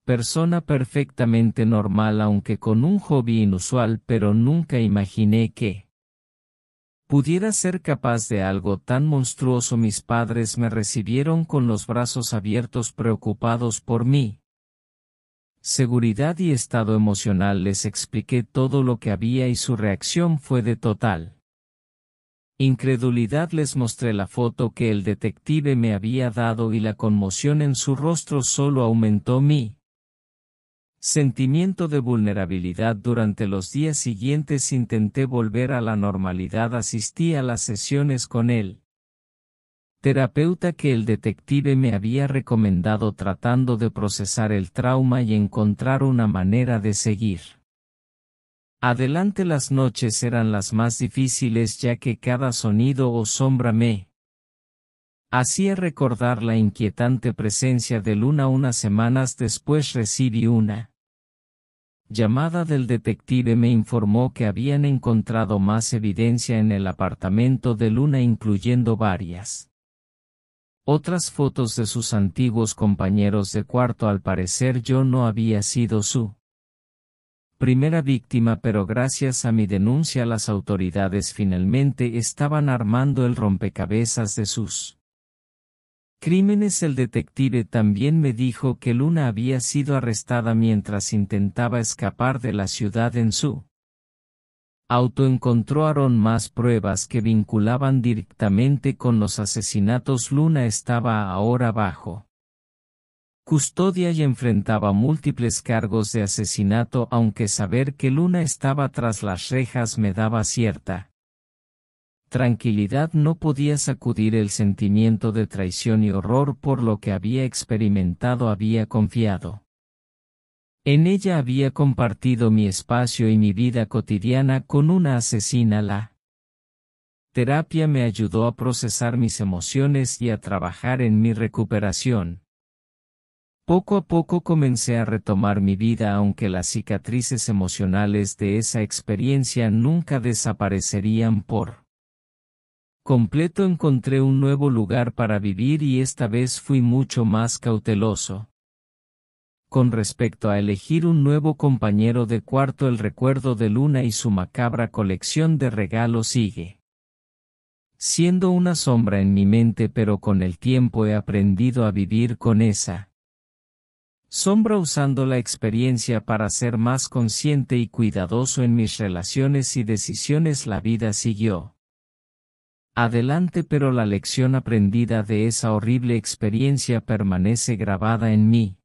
persona perfectamente normal, aunque con un hobby inusual, pero nunca imaginé que pudiera ser capaz de algo tan monstruoso. Mis padres me recibieron con los brazos abiertos, preocupados por mi seguridad y estado emocional. Les expliqué todo lo que había y su reacción fue de total incredulidad. Les mostré la foto que el detective me había dado y la conmoción en su rostro solo aumentó mi sentimiento de vulnerabilidad. Durante los días siguientes intenté volver a la normalidad. Asistí a las sesiones con el terapeuta que el detective me había recomendado, tratando de procesar el trauma y encontrar una manera de seguir adelante. Las noches eran las más difíciles, ya que cada sonido o sombra me hacía recordar la inquietante presencia de Luna. Unas semanas después recibí una llamada del detective. Me informó que habían encontrado más evidencia en el apartamento de Luna, incluyendo varias otras fotos de sus antiguos compañeros de cuarto. Al parecer yo no había sido su primera víctima, pero gracias a mi denuncia las autoridades finalmente estaban armando el rompecabezas de sus crímenes. El detective también me dijo que Luna había sido arrestada mientras intentaba escapar de la ciudad en su auto. Encontraron más pruebas que vinculaban directamente con los asesinatos. Luna estaba ahora bajo custodia y enfrentaba múltiples cargos de asesinato, aunque saber que Luna estaba tras las rejas me daba cierta tranquilidad. No podía sacudir el sentimiento de traición y horror por lo que había experimentado. Había confiado en ella, había compartido mi espacio y mi vida cotidiana con una asesina. La terapia me ayudó a procesar mis emociones y a trabajar en mi recuperación. Poco a poco comencé a retomar mi vida, aunque las cicatrices emocionales de esa experiencia nunca desaparecerían por completo. Encontré un nuevo lugar para vivir y esta vez fui mucho más cauteloso con respecto a elegir un nuevo compañero de cuarto. El recuerdo de Luna y su macabra colección de regalos sigue siendo una sombra en mi mente, pero con el tiempo he aprendido a vivir con esa sombra, usando la experiencia para ser más consciente y cuidadoso en mis relaciones y decisiones. La vida siguió adelante, pero la lección aprendida de esa horrible experiencia permanece grabada en mí.